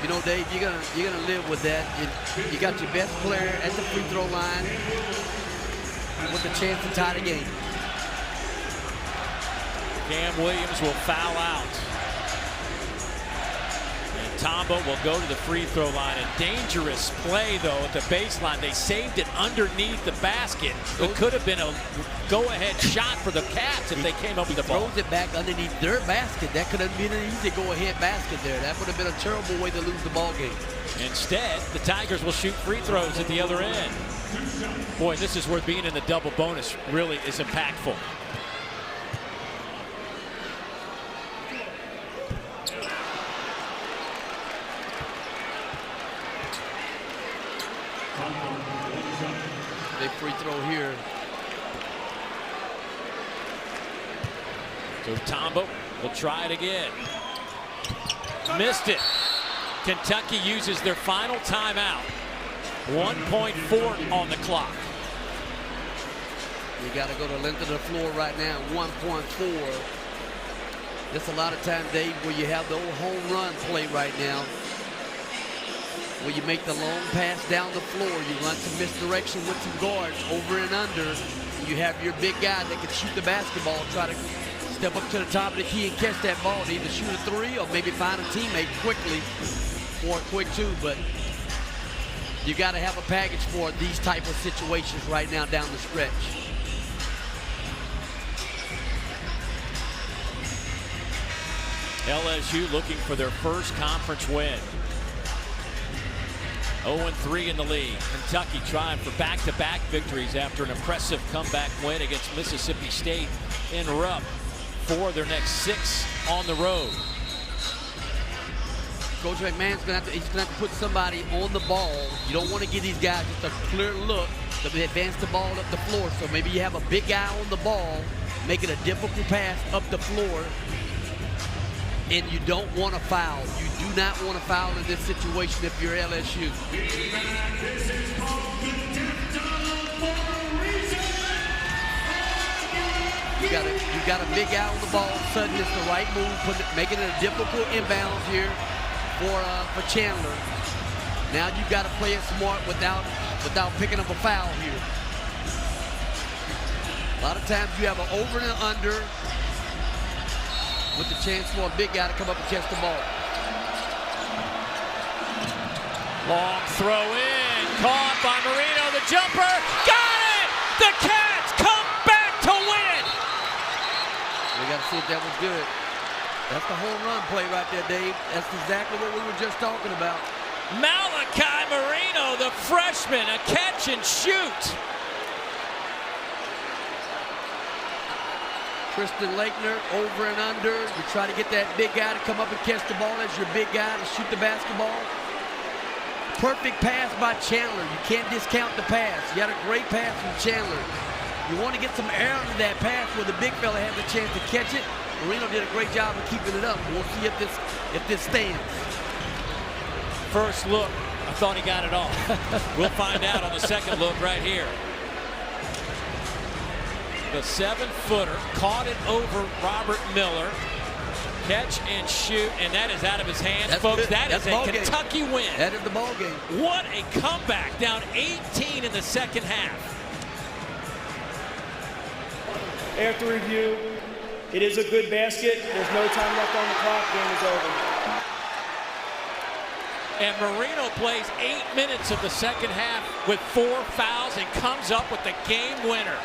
You know, Dave, you're gonna live with that. You got your best player at the free throw line with a chance to tie the game. Cam Williams will foul out. And Tombo will go to the free throw line. A dangerous play, though, at the baseline. They saved it underneath the basket. It could have been a go-ahead shot for the Cats if they came up with the ball. Throws it back underneath their basket. That could have been an easy go-ahead basket there. That would have been a terrible way to lose the ball game. Instead, the Tigers will shoot free throws at the other end. Boy, this is where being in the double bonus really is impactful. Big free throw here. So Tombo will try it again. Missed it. Kentucky uses their final timeout. 1.4 on the clock. You got to go to the length of the floor right now. 1.4. There's a lot of time, Dave, where you have the old home run play right now, where you make the long pass down the floor. You run some misdirection with some guards over and under. You have your big guy that can shoot the basketball, try to step up to the top of the key and catch that ball. To either shoot a three or maybe find a teammate quickly for a quick two. But you got to have a package for these type of situations right now down the stretch. LSU looking for their first conference win. 0-3 in the league. Kentucky trying for back-to-back victories after an impressive comeback win against Mississippi State in Rupp for their next 6 on the road. Coach McMahon's gonna have to put somebody on the ball. You don't want to give these guys just a clear look to advance the ball up the floor. So maybe you have a big guy on the ball, making a difficult pass up the floor, and you don't want to foul. You do not want to foul in this situation if you're LSU. You got a big guy on the ball. Suddenly it's the right move, making it a difficult inbounds here for Chandler. Now you've got to play it smart without picking up a foul here. A lot of times you have an over and an under with the chance for a big guy to come up and catch the ball. Long throw in, caught by Moreno, the jumper, got it! The Cats come back to win! We got to see if that was good. That's the home run play right there, Dave. That's exactly what we were just talking about. Malachi Moreno, the freshman, a catch and shoot. Tristan Lakener, over and under. You try to get that big guy to come up and catch the ball as your big guy to shoot the basketball. Perfect pass by Chandler. You can't discount the pass. You had a great pass from Chandler. You want to get some air into that pass where the big fella has a chance to catch it. Moreno did a great job of keeping it up. We'll see if this stands. First look, I thought he got it all. We'll find out on the second look right here. The 7-footer caught it over Robert Miller. Catch and shoot, and that is out of his hands, That's folks. good. That is a Kentucky win. That is the ball game. What a comeback, down 18 in the second half. After review, it is a good basket. There's no time left on the clock. Game is over. And Moreno plays 8 minutes of the second half with 4 fouls and comes up with the game winner.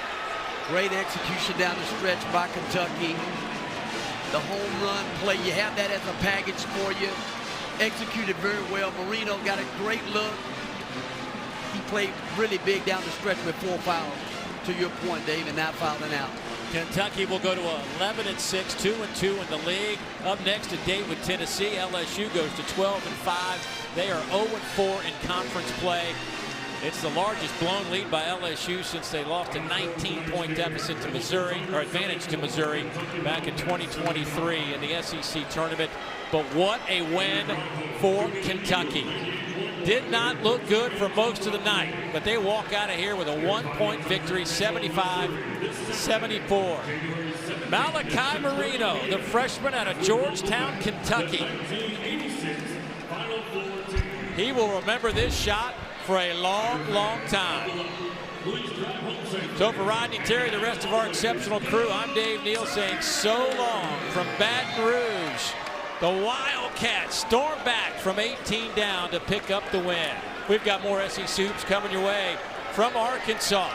Great execution down the stretch by Kentucky. The home run play, you have that as a package for you. Executed very well. Moreno got a great look. He played really big down the stretch with 4 fouls. To your point, Dave, and not fouling out. Kentucky will go to 11-6, 2-2 in the league. Up next, a date with Tennessee. LSU goes to 12-5. They are 0-4 in conference play. It's the largest blown lead by LSU since they lost a 19-point deficit to Missouri, or advantage to Missouri, back in 2023 in the SEC tournament. But what a win for Kentucky. Did not look good for most of the night, but they walk out of here with a 1-point victory, 75-74. Malachi Moreno, the freshman out of Georgetown, Kentucky. He will remember this shot for a long, long time. So for Rodney Terry, the rest of our exceptional crew, I'm Dave Neal saying so long from Baton Rouge. The Wildcats storm back from 18 down to pick up the win. We've got more SEC hoops coming your way from Arkansas.